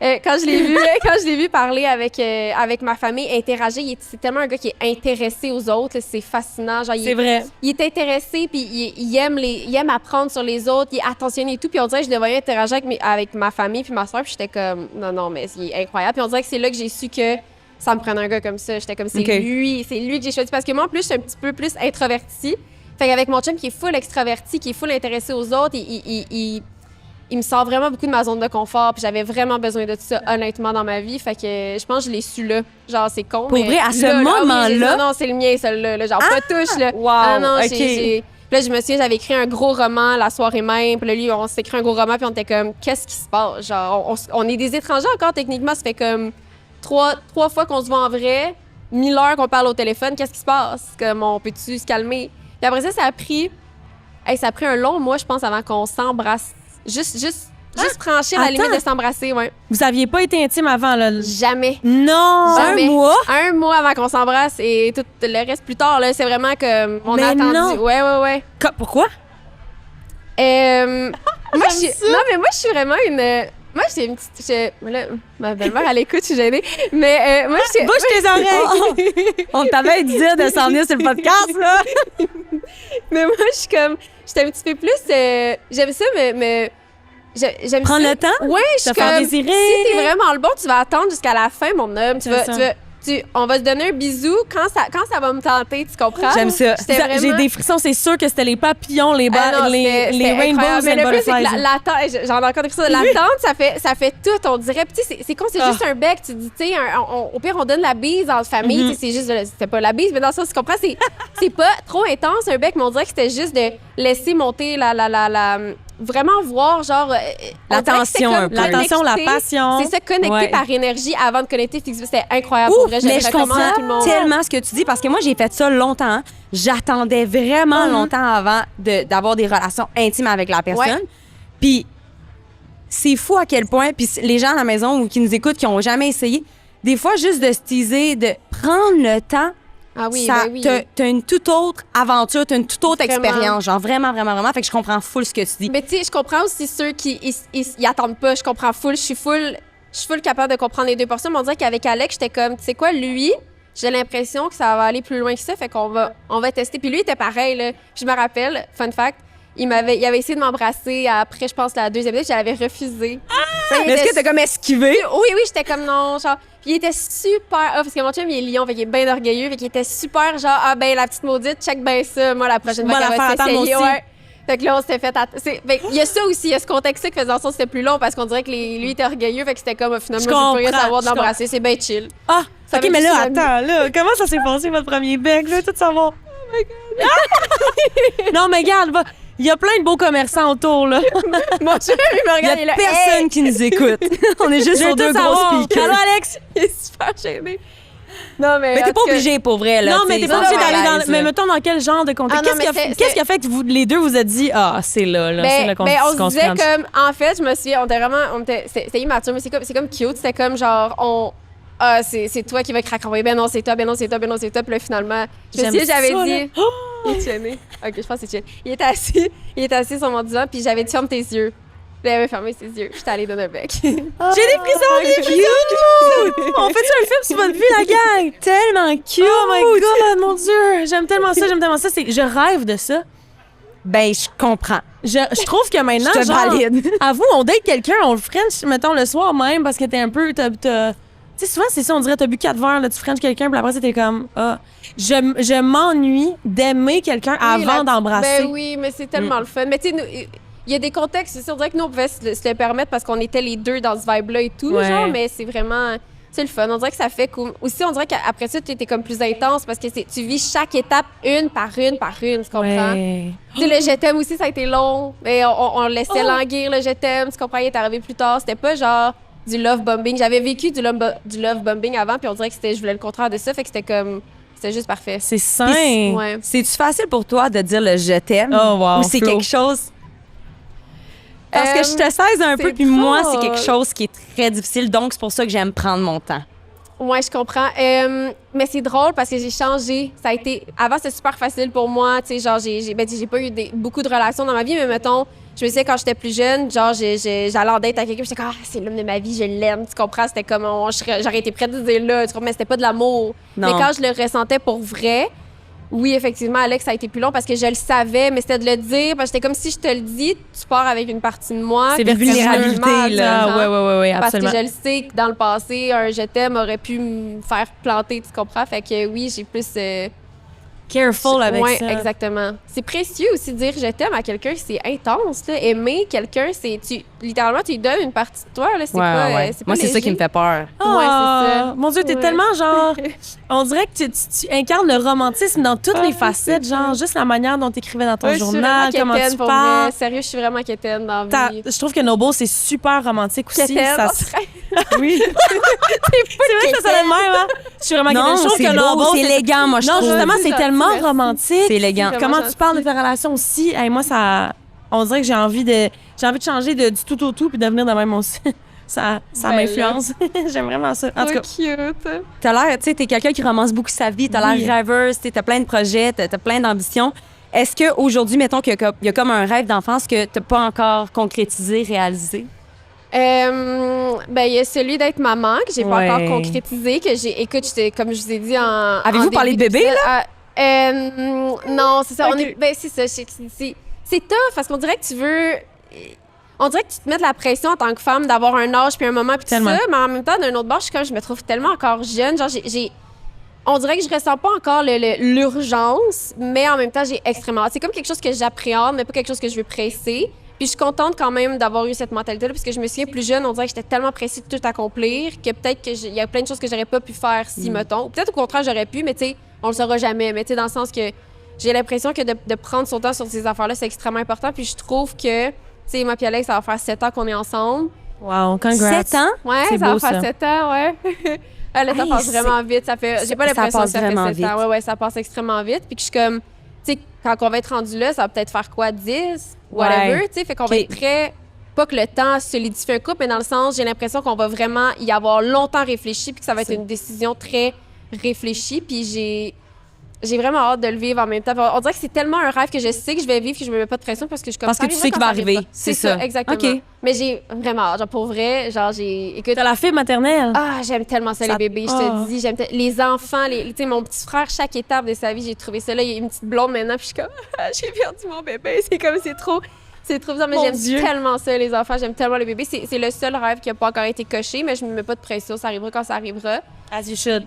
Quand je l'ai vu parler avec ma famille, interagir, c'est tellement un gars qui est intéressé aux autres, là, c'est fascinant. Genre, C'est vrai. Il est intéressé, puis il aime apprendre sur les autres, il est attentionné et tout. Puis on dirait que je le voyais interagir avec ma famille puis ma soeur, puis j'étais comme, non, mais il est incroyable. Puis on dirait que c'est là que j'ai su que ça me prenait un gars comme ça. J'étais comme, c'est lui que j'ai choisi. Parce que moi, en plus, je suis un petit peu plus introvertie. Fait qu'avec mon chum qui est full extraverti, qui est full intéressé aux autres, il me sort vraiment beaucoup de ma zone de confort. Puis j'avais vraiment besoin de tout ça, honnêtement, dans ma vie. Fait que je pense que je l'ai su là. Genre, c'est con. Pour mais vrai, à ce là, moment-là? oui, non, c'est le mien, celui-là. Là. Genre, pas touche, là. Wow, non, OK. Puis là, je me souviens, j'avais écrit un gros roman la soirée même. Puis là, lui, on s'est écrit un gros roman, puis on était comme, qu'est-ce qui se passe? Genre, on est des étrangers encore, techniquement. Ça fait comme trois fois qu'on se voit en vrai, 1000 heures qu'on parle au téléphone. Qu'est-ce qui se passe? Comme, on peut-tu se calmer? Puis après ça a pris un long mois, je pense, avant qu'on s'embrasse. Juste franchir la limite de s'embrasser, ouais. Vous aviez pas été intime avant, là? Jamais. Non! Jamais. Un mois? Un mois avant qu'on s'embrasse et tout le reste plus tard, là, c'est vraiment comme on Mais a attendu. non. Ouais. Pourquoi? Moi, moi, je suis vraiment une... Moi, j'étais une petite... Là, ma belle-mère, elle écoute, je suis gênée. Mais moi, j'étais... Bouge tes oreilles! On t'avait dit de s'en venir sur le podcast, là. Mais moi, je suis comme... J'étais un petit peu plus... j'aime ça, mais j'aime Prendre ça. le temps? Ouais, je suis Te faire comme... désirer? Si t'es vraiment le bon, tu vas attendre jusqu'à la fin, mon homme. On va se donner un bisou quand ça va me tenter, tu comprends? J'aime ça. J'étais J'ai vraiment... des frissons, c'est sûr que c'était les papillons, les Non, les c'était rainbows incroyable. Mais and le plus, c'est butterflies. que l'attente, j'en ai encore des frissons. L'attente, ça fait tout, on dirait. Puis, tu sais, c'est con, c'est juste un bec. Tu dis, tu sais, au pire, on donne la bise en famille. Tu sais, c'est juste, c'était pas la bise, mais dans le sens, tu comprends, c'est pas trop intense, un bec, mais on dirait que c'était juste de laisser monter vraiment voir, genre... L'attention un peu. L'attention, la passion. C'est ça, connecter Ouais. par énergie avant de connecter physiquement. C'était incroyable. Ouf, pour vrai, mais je recommande à tout le comprends monde. tellement ce que tu dis parce que moi, j'ai fait ça longtemps. Hein. J'attendais vraiment longtemps avant d'avoir des relations intimes avec la personne. Ouais. Puis c'est fou à quel point, puis les gens à la maison ou qui nous écoutent, qui n'ont jamais essayé, des fois, juste de se teaser, de prendre le temps, Ah oui, ça, ben oui. t'as une toute autre aventure, t'as une toute autre Vraiment. expérience. Genre vraiment. Fait que je comprends full ce que tu dis. Mais tu sais, je comprends aussi ceux qui y attendent pas. Je comprends full. Je suis full capable de comprendre les deux portions. Mais on dirait qu'avec Alex, j'étais comme, tu sais quoi, lui, j'ai l'impression que ça va aller plus loin que ça. Fait qu'on va tester. Puis lui, il était pareil, là. Puis je me rappelle, fun fact, il avait essayé de m'embrasser après, je pense, la deuxième date, je l'avais refusé. Mais est-ce que t'as comme esquivé? Oui, j'étais comme non, genre. Puis il était super parce que mon chum, il est lion, fait qu'il est bien orgueilleux, fait qu'il était super genre, ah ben, la petite maudite, check ben ça, moi, la prochaine fois Moi, qu'elle la va faire attendre s'essayer, aussi. ouais. Fait que là, on s'était fait. Il y a ça aussi, il y a ce contexte-là qui faisait en sorte que c'était plus long parce qu'on dirait que lui était orgueilleux, fait que c'était comme finalement, Je j'ai pas rien à comprends, savoir de je l'embrasser, c'est bien chill. Ah, Ça OK, veut mais dire là, que c'est attends, là, comment ça s'est passé, votre premier bec? Je veux tout savoir. Oh my God. Non, mais regarde, il y a plein de beaux commerçants autour, là. Mon chum, il me Il y regarde, il est a là. personne qui nous écoute. On est juste Je veux sur deux tout gros savoir. speakers. Allô, Alex? Il est super gêné. Non, mais. Mais en t'es pas tout cas, obligé pour vrai, là. Non, mais t'sais, t'es pas non, obligé non, d'aller à dans... l'aise, Mais là. mettons, dans quel genre de contexte? Ah non, Qu'est-ce qui a fait que les deux vous êtes dit, ah, c'est là, c'est là qu'on on se qu'on disait French. comme, en fait, je me souviens, c'était immature, mais c'est comme cute, c'était comme genre, c'est toi qui vas craquer, ben non, c'est toi, ben non, c'est toi, ben non, c'est toi, puis là, finalement, je me J'aime souviens, j'avais ça, dit, il est gêné. Ok, je pense que c'est chill. Il était assis sur mon divan, puis j'avais dit, ferme tes yeux. Puis il avait fermé ses yeux, j'étais allée donner un bec. J'ai des frissons, des frissons! On fait-tu un film sur votre vie, la gang? Tellement cute! Oh my God, mon Dieu! J'aime tellement ça, Je rêve de ça. Ben, je comprends. Je trouve que maintenant, Je te genre, valide. avoue, on date quelqu'un, on le French, mettons, le soir même, parce que t'es un peu... Tu sais, souvent, c'est ça, on dirait, t'as bu 4 verres, là, tu French quelqu'un, puis après, t'es comme, ah... Je m'ennuie d'aimer quelqu'un avant d'embrasser. Ben oui, mais c'est tellement le fun. Mais tu sais, il y a des contextes, c'est sûr, on dirait que nous, on pouvait se le permettre parce qu'on était les deux dans ce vibe-là et tout, Ouais. genre, mais c'est vraiment... C'est le fun. On dirait que ça fait comme... Aussi, on dirait qu'après ça, tu étais comme plus intense parce que tu vis chaque étape une par une, tu comprends? Ouais. Tu sais, le je t'aime aussi, ça a été long, mais on laissait languir le je t'aime, tu comprends? Il est arrivé plus tard. C'était pas genre du love bombing. J'avais vécu du love bombing avant, puis on dirait que je voulais le contraire de ça, fait que c'était comme... C'était juste parfait. C'est sain. Ouais. C'est-tu facile pour toi de dire le je t'aime? Oh, wow, Ou c'est Flo. quelque chose. Parce que je te sais un peu, c'est puis moi, c'est drôle. quelque chose qui est très difficile, donc c'est pour ça que j'aime prendre mon temps. Ouais, je comprends. Mais c'est drôle parce que j'ai changé. Ça a été... Avant, c'était super facile pour moi. Tu sais, genre, j'ai pas eu beaucoup de relations dans ma vie, mais mettons, je me disais quand j'étais plus jeune, genre, j'allais en date avec quelqu'un, j'étais comme, ah, c'est l'homme de ma vie, je l'aime. Tu comprends? C'était comme, j'aurais été prête de dire là, tu comprends? Mais c'était pas de l'amour. Non. Mais quand je le ressentais pour vrai, oui, effectivement, Alex, ça a été plus long parce que je le savais, mais c'était de le dire. Parce que j'étais comme si je te le dis, tu pars avec une partie de moi. C'est puis vulnérabilité, vraiment, tu là. comprends? Ouais, Parce que absolument. je le sais que dans le passé, un je t'aime aurait pu me faire planter, tu comprends? Fait que oui, j'ai plus... Careful avec ouais, ça. exactement. C'est précieux aussi de dire je t'aime à quelqu'un, c'est intense. Là. Aimer quelqu'un, c'est... Littéralement, tu lui donnes une partie de toi. Là. C'est pas, c'est pas Moi, c'est ça léger. qui me fait peur. Ouais, c'est ça. Mon Dieu, t'es Ouais. tellement genre. On dirait que tu incarnes le romantisme dans toutes les facettes, genre juste la manière dont t'écrivais dans ton Ouais, je suis journal, vraiment comment quétaine, tu pour parles. vrai. Sérieux, je suis vraiment quétaine dans la vie. Je trouve que Noble, c'est super romantique aussi. Quétaine, Ça on se- serait- Oui. c'est vrai que ça sonne de même, hein? Je suis vraiment Non, quétaine. Je trouve c'est que beau, Noble, c'est élégant, moi, je Non, trouve. justement, C'est c'est gentil, tellement merci. romantique. C'est élégant. C'est Comment vraiment tu parles de gentil. ta relation aussi. Hey, moi, ça. On dirait que j'ai envie de changer du tout au tout puis de devenir de même aussi. Ça Ben m'influence. J'aime vraiment ça. En tout cas, Trop cute. T'as l'air, tu sais, t'es quelqu'un qui romance beaucoup sa vie, t'as Oui. l'air rêveuse, t'as plein de projets, t'as plein d'ambitions. Est-ce qu'aujourd'hui, mettons qu'il y a comme un rêve d'enfance que t'as pas encore concrétisé, réalisé? Ben, il y a celui d'être maman que j'ai pas Ouais. encore concrétisé, que écoute, comme je vous ai dit en. Avez-vous en parlé début de bébé, d'épisode, non, c'est ça. Ok. C'est ça. C'est tough parce qu'on dirait que tu veux. On dirait que tu te mets de la pression en tant que femme d'avoir un âge puis un moment puis tout Tellement. ça, mais en même temps, d'un autre bord, je me trouve tellement encore jeune. Genre, on dirait que je ressens pas encore l'urgence, mais en même temps, j'ai extrêmement hâte. C'est comme quelque chose que j'appréhende, mais pas quelque chose que je veux presser. Puis je suis contente quand même d'avoir eu cette mentalité-là, parce que je me souviens plus jeune, on dirait que j'étais tellement pressée de tout accomplir que peut-être qu'il y a plein de choses que j'aurais pas pu faire si, mettons. Ou peut-être au contraire, j'aurais pu, mais tu sais, on le saura jamais. Mais tu sais, dans le sens que j'ai l'impression que de prendre son temps sur ces affaires-là, c'est extrêmement important. Puis je trouve que, tu sais, moi et Alex, ça va faire 7 ans qu'on est ensemble. wow, congrats. 7 ans? Ouais, C'est ça beau, va faire ça. 7 ans, ouais. Ah, le temps Hey, passe vraiment vite. Ça fait, j'ai pas ça l'impression que passe ça fait vraiment 7 ans. vite. Ouais, ça passe extrêmement vite. Puis que je suis comme, tu sais, quand on va être rendu là, ça va peut-être faire quoi, 10, whatever, Ouais. tu sais. Fait qu'on va Ok. être très. Pas que le temps solidifie un couple, mais dans le sens, j'ai l'impression qu'on va vraiment y avoir longtemps réfléchi, puis que ça va être une décision très réfléchie. Puis j'ai vraiment hâte de le vivre en même temps. On dirait que c'est tellement un rêve que je sais que je vais vivre que je me mets pas de pression parce que je suis comme Parce ça que tu sais arrivera qu'il quand va arriver. arrivera. C'est ça. Exactement. OK. Mais j'ai vraiment hâte. Genre, pour vrai, genre, écoute, T'as la fibre maternelle. ah, j'aime tellement ça, Ça- les bébés, je Ah. te dis. Les enfants, tu sais, mon petit frère, chaque étape de sa vie, j'ai trouvé ça là. Il y a une petite blonde maintenant, puis je suis comme, j'ai perdu mon bébé. C'est trop bizarre, mais Mon j'aime Dieu. tellement ça, les enfants, j'aime tellement les bébés. C'est le seul rêve qui n'a pas encore été coché, mais je me mets pas de pression, ça arrivera quand ça arrivera. As you should.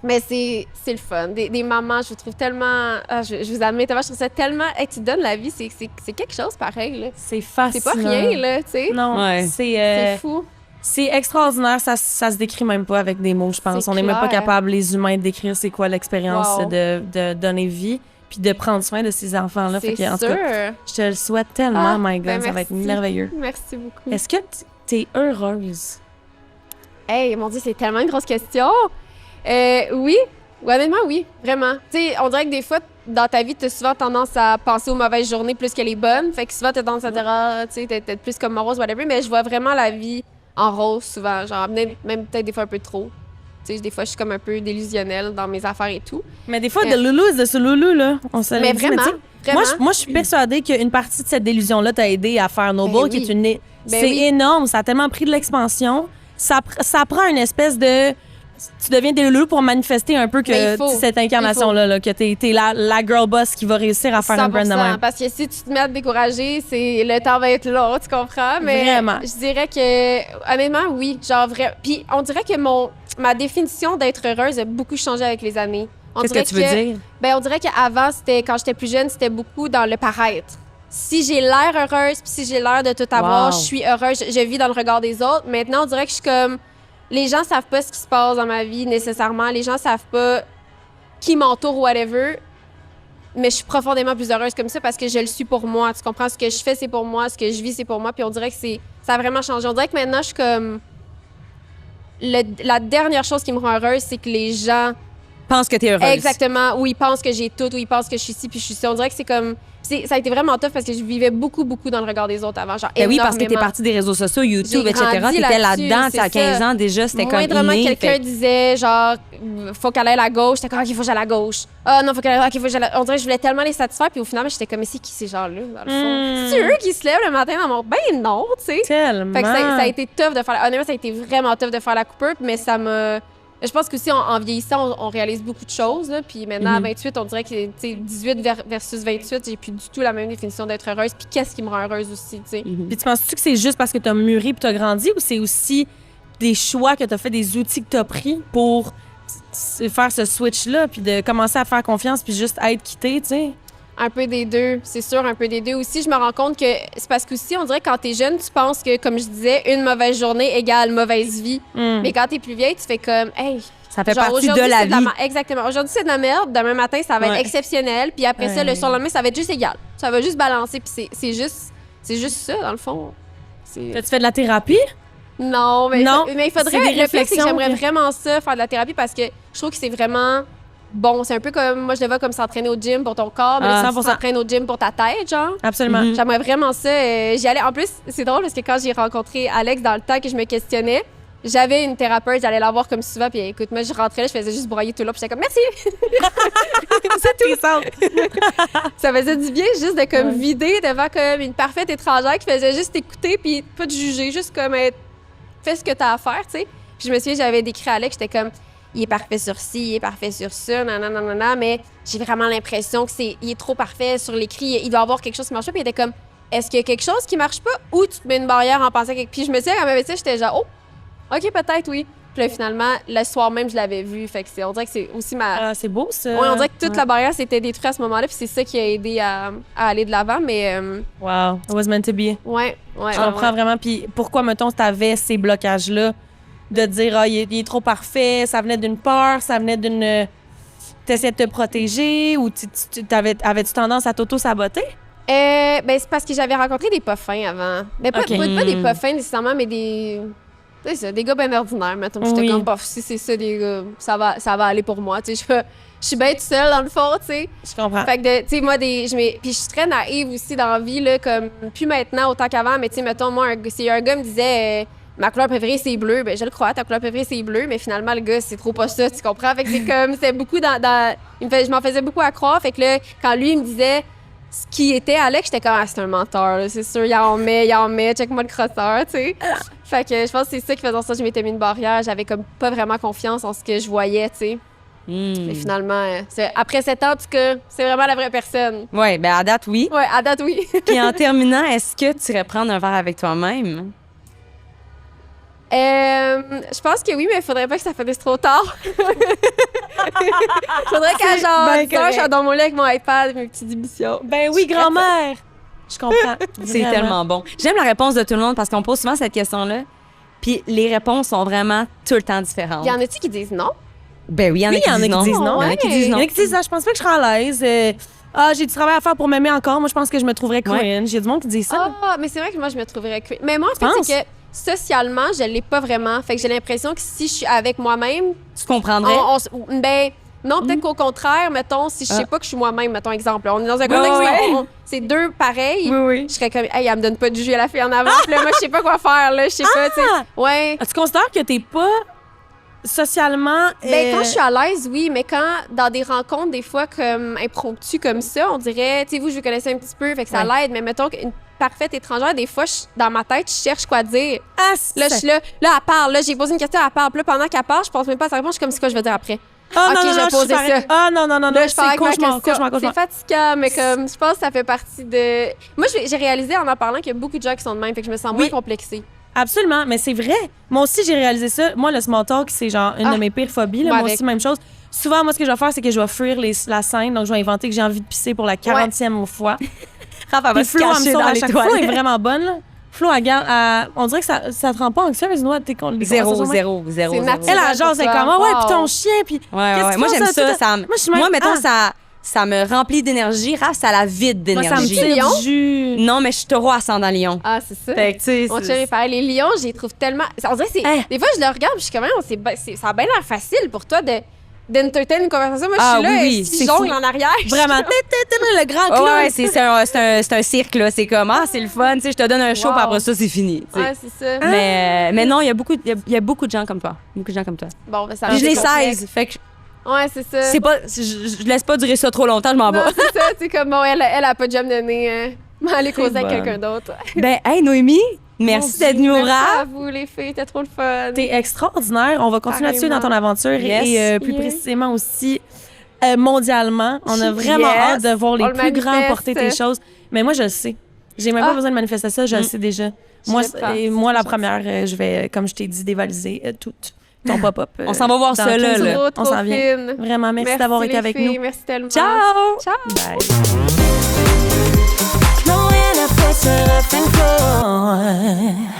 Mais c'est le fun. Des mamans, je vous trouve tellement. Ah, je vous admets tellement, je trouve ça tellement. Hey, tu te donnes la vie, c'est quelque chose pareil, là. C'est facile. C'est pas rien, là, tu sais. Non, Ouais. C'est fou. c'est extraordinaire. Ça se décrit même pas avec des mots, je pense. C'est On n'est même pas clair. capable, les humains, de décrire c'est quoi l'expérience Wow. de donner vie puis de prendre soin de ces enfants-là. Fait C'est que, en tout sûr. cas, je te le souhaite tellement, Ah, my God. ben ça va être merci. merveilleux. Merci beaucoup. Est-ce que t'es heureuse? Hey, mon Dieu, c'est tellement une grosse question. Oui. Honnêtement, oui. Vraiment. Tu sais, on dirait que des fois, dans ta vie, tu as souvent tendance à penser aux mauvaises journées plus que les bonnes. Fait que souvent, tu as tendance à dire, ah, tu sais, t'es plus comme morose, whatever. Mais je vois vraiment la vie en rose souvent. Genre, même peut-être des fois un peu trop. Tu sais, des fois, je suis comme un peu délusionnelle dans mes affaires et tout. Mais des fois, de loulou is de ce loulou, là. On se Mais le dit, vraiment, tu sais, vraiment. Moi, je suis persuadée qu'une partie de cette délusion-là t'a aidé à faire Noble, Ben qui oui. est une. Ben C'est oui. énorme, ça a tellement pris de l'expansion. Ça prend une espèce de. Tu deviens des loulous pour manifester un peu Mais il que faut. cette incarnation-là, là, que t'es la girl boss qui va réussir à faire un brand de 100%, même. parce que si tu te mets à te décourager, le temps va être long, tu comprends? Mais Vraiment. je dirais que, honnêtement, oui. Genre, vrai. Puis on dirait que ma définition d'être heureuse a beaucoup changé avec les années. Qu'est-ce que tu veux dire? Ben, on dirait qu'avant, quand j'étais plus jeune, c'était beaucoup dans le paraître. Si j'ai l'air heureuse, puis si j'ai l'air de tout avoir, Wow. je suis heureuse, je vis dans le regard des autres. Maintenant, on dirait que je suis comme... Les gens savent pas ce qui se passe dans ma vie nécessairement. Les gens savent pas qui m'entoure ou whatever. Mais je suis profondément plus heureuse comme ça parce que je le suis pour moi. Tu comprends? Ce que je fais, c'est pour moi. Ce que je vis, c'est pour moi. Puis on dirait que ça a vraiment changé. On dirait que maintenant, je suis comme... La dernière chose qui me rend heureuse, c'est que les gens... Pense que t'es heureuse. Exactement. Où ils pensent que j'ai tout, où ils pensent que je suis ci, puis je suis ça. On dirait que c'est comme... Ça a été vraiment tough parce que je vivais beaucoup, beaucoup dans le regard des autres avant. Genre, Ben oui, parce que t'es énormément. partie des réseaux sociaux, YouTube, J'ai etc. grandi T'étais là-dessus, là-dedans, c'est à 15 ça. ans déjà, c'était comme Moindrement, inné. quelqu'un fait- disait, genre, faut qu'elle aille à la gauche. J'étais comme, OK, il faut que j'aille à la gauche. Ah non, faut qu'elle aille OK, faut que j'aille à... On dirait que je voulais tellement les satisfaire. Puis au final, j'étais comme, mais c'est qui ces gens-là, dans le fond? C'est eux qui se lèvent le matin dans mon... Ben non, tu sais. Tellement. Fait que ça a été tough de faire... Honnêtement, ça a été vraiment tough de faire la coupure, mais ça m'a... Je pense qu'aussi, en vieillissant, on réalise beaucoup de choses. Là. Puis maintenant, à 28, on dirait que tu sais, 18 versus 28, j'ai plus du tout la même définition d'être heureuse. Puis qu'est-ce qui me rend heureuse aussi, tu sais. Puis tu penses-tu que c'est juste parce que t'as mûri puis t'as grandi ou c'est aussi des choix que t'as fait, des outils que t'as pris pour faire ce switch-là puis de commencer à faire confiance puis juste être quitté, tu sais? Un peu des deux, c'est sûr, un peu des deux. Aussi, je me rends compte que c'est parce qu'aussi, on dirait que quand t'es jeune, tu penses que, comme je disais, une mauvaise journée égale mauvaise vie. Mais quand t'es plus vieille, tu fais comme, hey, Ça fait genre, partie de aujourd'hui, la c'est vie. exactement. Aujourd'hui, c'est de la merde. Demain matin, ça va Ouais. être exceptionnel. Puis après ça, le Ouais. surlendemain, ça va être juste égal. Ça va juste balancer. Puis c'est juste ça, dans le fond. T'as-tu fait de la thérapie? Non, mais Non, il faudrait. c'est des Le pire, c'est que réflexions j'aimerais que- vraiment ça, faire de la thérapie, parce que je trouve que c'est vraiment bon. C'est un peu comme, moi, je le vois comme s'entraîner au gym pour ton corps, mais Ah, là, tu 100%. t'entraînes au gym pour ta tête, genre. Absolument. J'aimerais vraiment ça. J'y allais. En plus, c'est drôle parce que quand j'ai rencontré Alex dans le temps que je me questionnais, j'avais une thérapeute, j'allais la voir comme souvent, puis écoute, moi, je rentrais là, je faisais juste broyer tout là, puis j'étais comme merci. C'est tout. Ça faisait du bien juste de comme vider devant comme une parfaite étrangère qui faisait juste écouter puis pas de juger, juste comme être fais ce que t'as à faire, tu sais. Puis je me souviens, j'avais décrit à Alex, j'étais comme il est parfait sur ci, il est parfait sur ça, nanana, mais j'ai vraiment l'impression que il est trop parfait sur l'écrit, il doit avoir quelque chose qui marche pas, puis il était comme est-ce qu'il y a quelque chose qui marche pas ou tu te mets une barrière en pensant que... Puis je me souviens, quand elle m'avait dit ça, j'étais genre oh, OK, peut-être oui. Puis là, finalement, le soir même, je l'avais vu, fait que on dirait que c'est aussi ma Ah, c'est beau, ça. Ouais, on dirait que toute Ouais. la barrière s'était détruite à ce moment-là, puis c'est ça qui a aidé à aller de l'avant, mais Wow, it was meant to be. ouais. Je comprends vraiment. Puis pourquoi, mettons, t'avais ces blocages-là de dire, ah, il est trop parfait, ça venait d'une peur, ça venait d'une. T'essayais de te protéger ou avais-tu tendance à t'auto-saboter? Ben, c'est parce que j'avais rencontré des pas fins avant. Mais pas, Ok. pas des pas fins nécessairement, mais des. Tu sais, ça, des gars bien ordinaires, mettons. Puis Oui. j'étais comme, bof, si c'est ça, des gars, ça va aller pour moi. Tu sais, je suis bien toute seule, dans le fond, tu sais. Je comprends. Fait que, tu sais, moi, puis je suis très naïve aussi dans la vie, là, comme, plus maintenant, autant qu'avant, mais tu sais, mettons, moi, si un gars me disait, ma couleur préférée, c'est bleu. Ben, je le crois, ta couleur préférée, c'est bleu. Mais finalement, le gars, c'est trop pas ça, tu comprends? Fait que c'est comme, c'est beaucoup je m'en faisais beaucoup à croire. Fait que là, quand lui, il me disait ce qui était Alex, j'étais comme, c'est un menteur, là, c'est sûr, il en met, check-moi le crosseur, tu sais. Fait que je pense que c'est ça qui faisait en sorte que je m'étais mis une barrière. J'avais comme pas vraiment confiance en ce que je voyais, tu sais. Mais finalement, après 7 ans, en tout cas, c'est vraiment la vraie personne. Oui, bien à date, oui. Ouais, à date, oui. Puis en terminant, est-ce que tu irais prendre un verre avec toi-même? Je pense que oui, mais il faudrait pas que ça finisse trop tard. Faudrait qu'à genre ben 10 heures, je sois dans mon lit avec mon iPad, mes petites émissions. Ben oui, grand-mère! Je comprends. C'est Vraiment. tellement bon. J'aime la réponse de tout le monde parce qu'on pose souvent cette question-là. Puis les réponses sont vraiment tout le temps différentes. Y en a-tu qui disent non? Ben oui, il y en a Oui, qui il y en a disent qui non. disent non. Il y en a qui disent Il y non. en a qui disent, je pense pas que je serai à l'aise. J'ai du travail à faire pour m'aimer encore. Moi, je pense que je me trouverais cringe. Il y a du monde qui dit ça. Ah, mais c'est vrai que moi, je me trouverais cringe. Mais moi, en fait, penses? c'est que socialement, je l'ai pas vraiment. Fait que j'ai l'impression que si je suis avec moi-même, Tu comprendrais? ben, non, peut-être qu'au contraire, mettons, si je sais pas que je suis moi-même, mettons, exemple, on est dans un contexte où c'est deux pareils, Oui. je serais comme, hey, elle me donne pas de jus à la fille en avant, puis là, moi, je sais pas quoi faire, là, je sais pas, tu sais. Ouais. Tu considères que t'es pas socialement. Ben, quand je suis à l'aise, oui, mais quand dans des rencontres, des fois, comme impromptues comme ça, on dirait, tu sais, vous, je vous connaissais un petit peu, fait que ça l'aide, mais mettons qu'une parfaite étrangère, des fois, dans ma tête, je cherche quoi dire. Là, je suis là, elle parle, là, j'ai posé une question, elle parle, puis là, pendant qu'elle parle, je pense même pas à sa réponse, je suis comme, c'est quoi je vais dire après? Ah, Ok, non, je vais poser ça. Ah, non, Là, je parle c'est avec ma cauchemar. C'est fatigant, mais comme, je pense que ça fait partie de... Moi, j'ai réalisé en parlant qu'il y a beaucoup de gens qui sont de même, fait que je me sens moins complexée. Absolument, mais c'est vrai. Moi aussi, j'ai réalisé ça. Moi, le small talk, c'est genre une de mes pires phobies. Là. Moi aussi, même chose. Souvent, moi, ce que je vais faire, c'est que je vais fuir la scène. Donc, je vais inventer que j'ai envie de pisser pour la 40e fois. Raph, Puis Flo, elle me sauve à chaque fois. Elle est vraiment bonne. Là. Flo, on dirait que ça te rend pas anxieuse, nous, tes Zéro. C'est naturel. Elle, la genre, c'est comme, ouais, puis ton chien, puis. Ouais. Moi, j'aime ça. Moi, mettons, ça me remplit d'énergie. Raph, ça la vide d'énergie. Moi, ça me tire du jus. Non, mais je suis taureau ascendant lion. Ah, c'est ça. Fait que, tu sais, Mon chien est pareil. Les lions, je les trouve tellement... On dirait que c'est... Des fois, je le regarde, puis je suis comme, ça a bien l'air facile pour toi d'entertain une conversation. Moi, je suis là, et si jongle en arrière. Vraiment, le grand clown. Ouais, c'est un cirque, là. C'est comme, c'est le fun, tu sais, je te donne un show, puis après ça, c'est fini. Ouais, c'est ça. Mais non, il y a beaucoup de gens comme toi. Beaucoup de gens comme toi. Bon, ben, ça Puis je les complexe. 16, fait que Ouais, c'est ça. c'est pas, je laisse pas durer ça trop longtemps, je m'en vais. Non, c'est ça. C'est comme, bon, elle a pas de job donné. Aller causer avec quelqu'un d'autre. Ben, hey, Noémie, merci d'être venue au Merci à rap. vous, les filles. C'était trop le fun. T'es extraordinaire. On va continuer là-dessus dans ton aventure Yes. et plus précisément aussi mondialement. On a vraiment Yes. hâte de voir les On le plus grands manifeste. porter tes choses. Mais moi, je le sais. J'ai même pas besoin de manifester ça, je le sais déjà. Moi, la première, je vais, comme je t'ai dit, dévaliser tout ton pop-up. On s'en va voir dans ça, là. tout. Trop, On trop s'en vient. fine. Vraiment, merci d'avoir été les avec filles. nous. Merci tellement. Ciao! Ciao! Bye. Knowing I put her up and floor.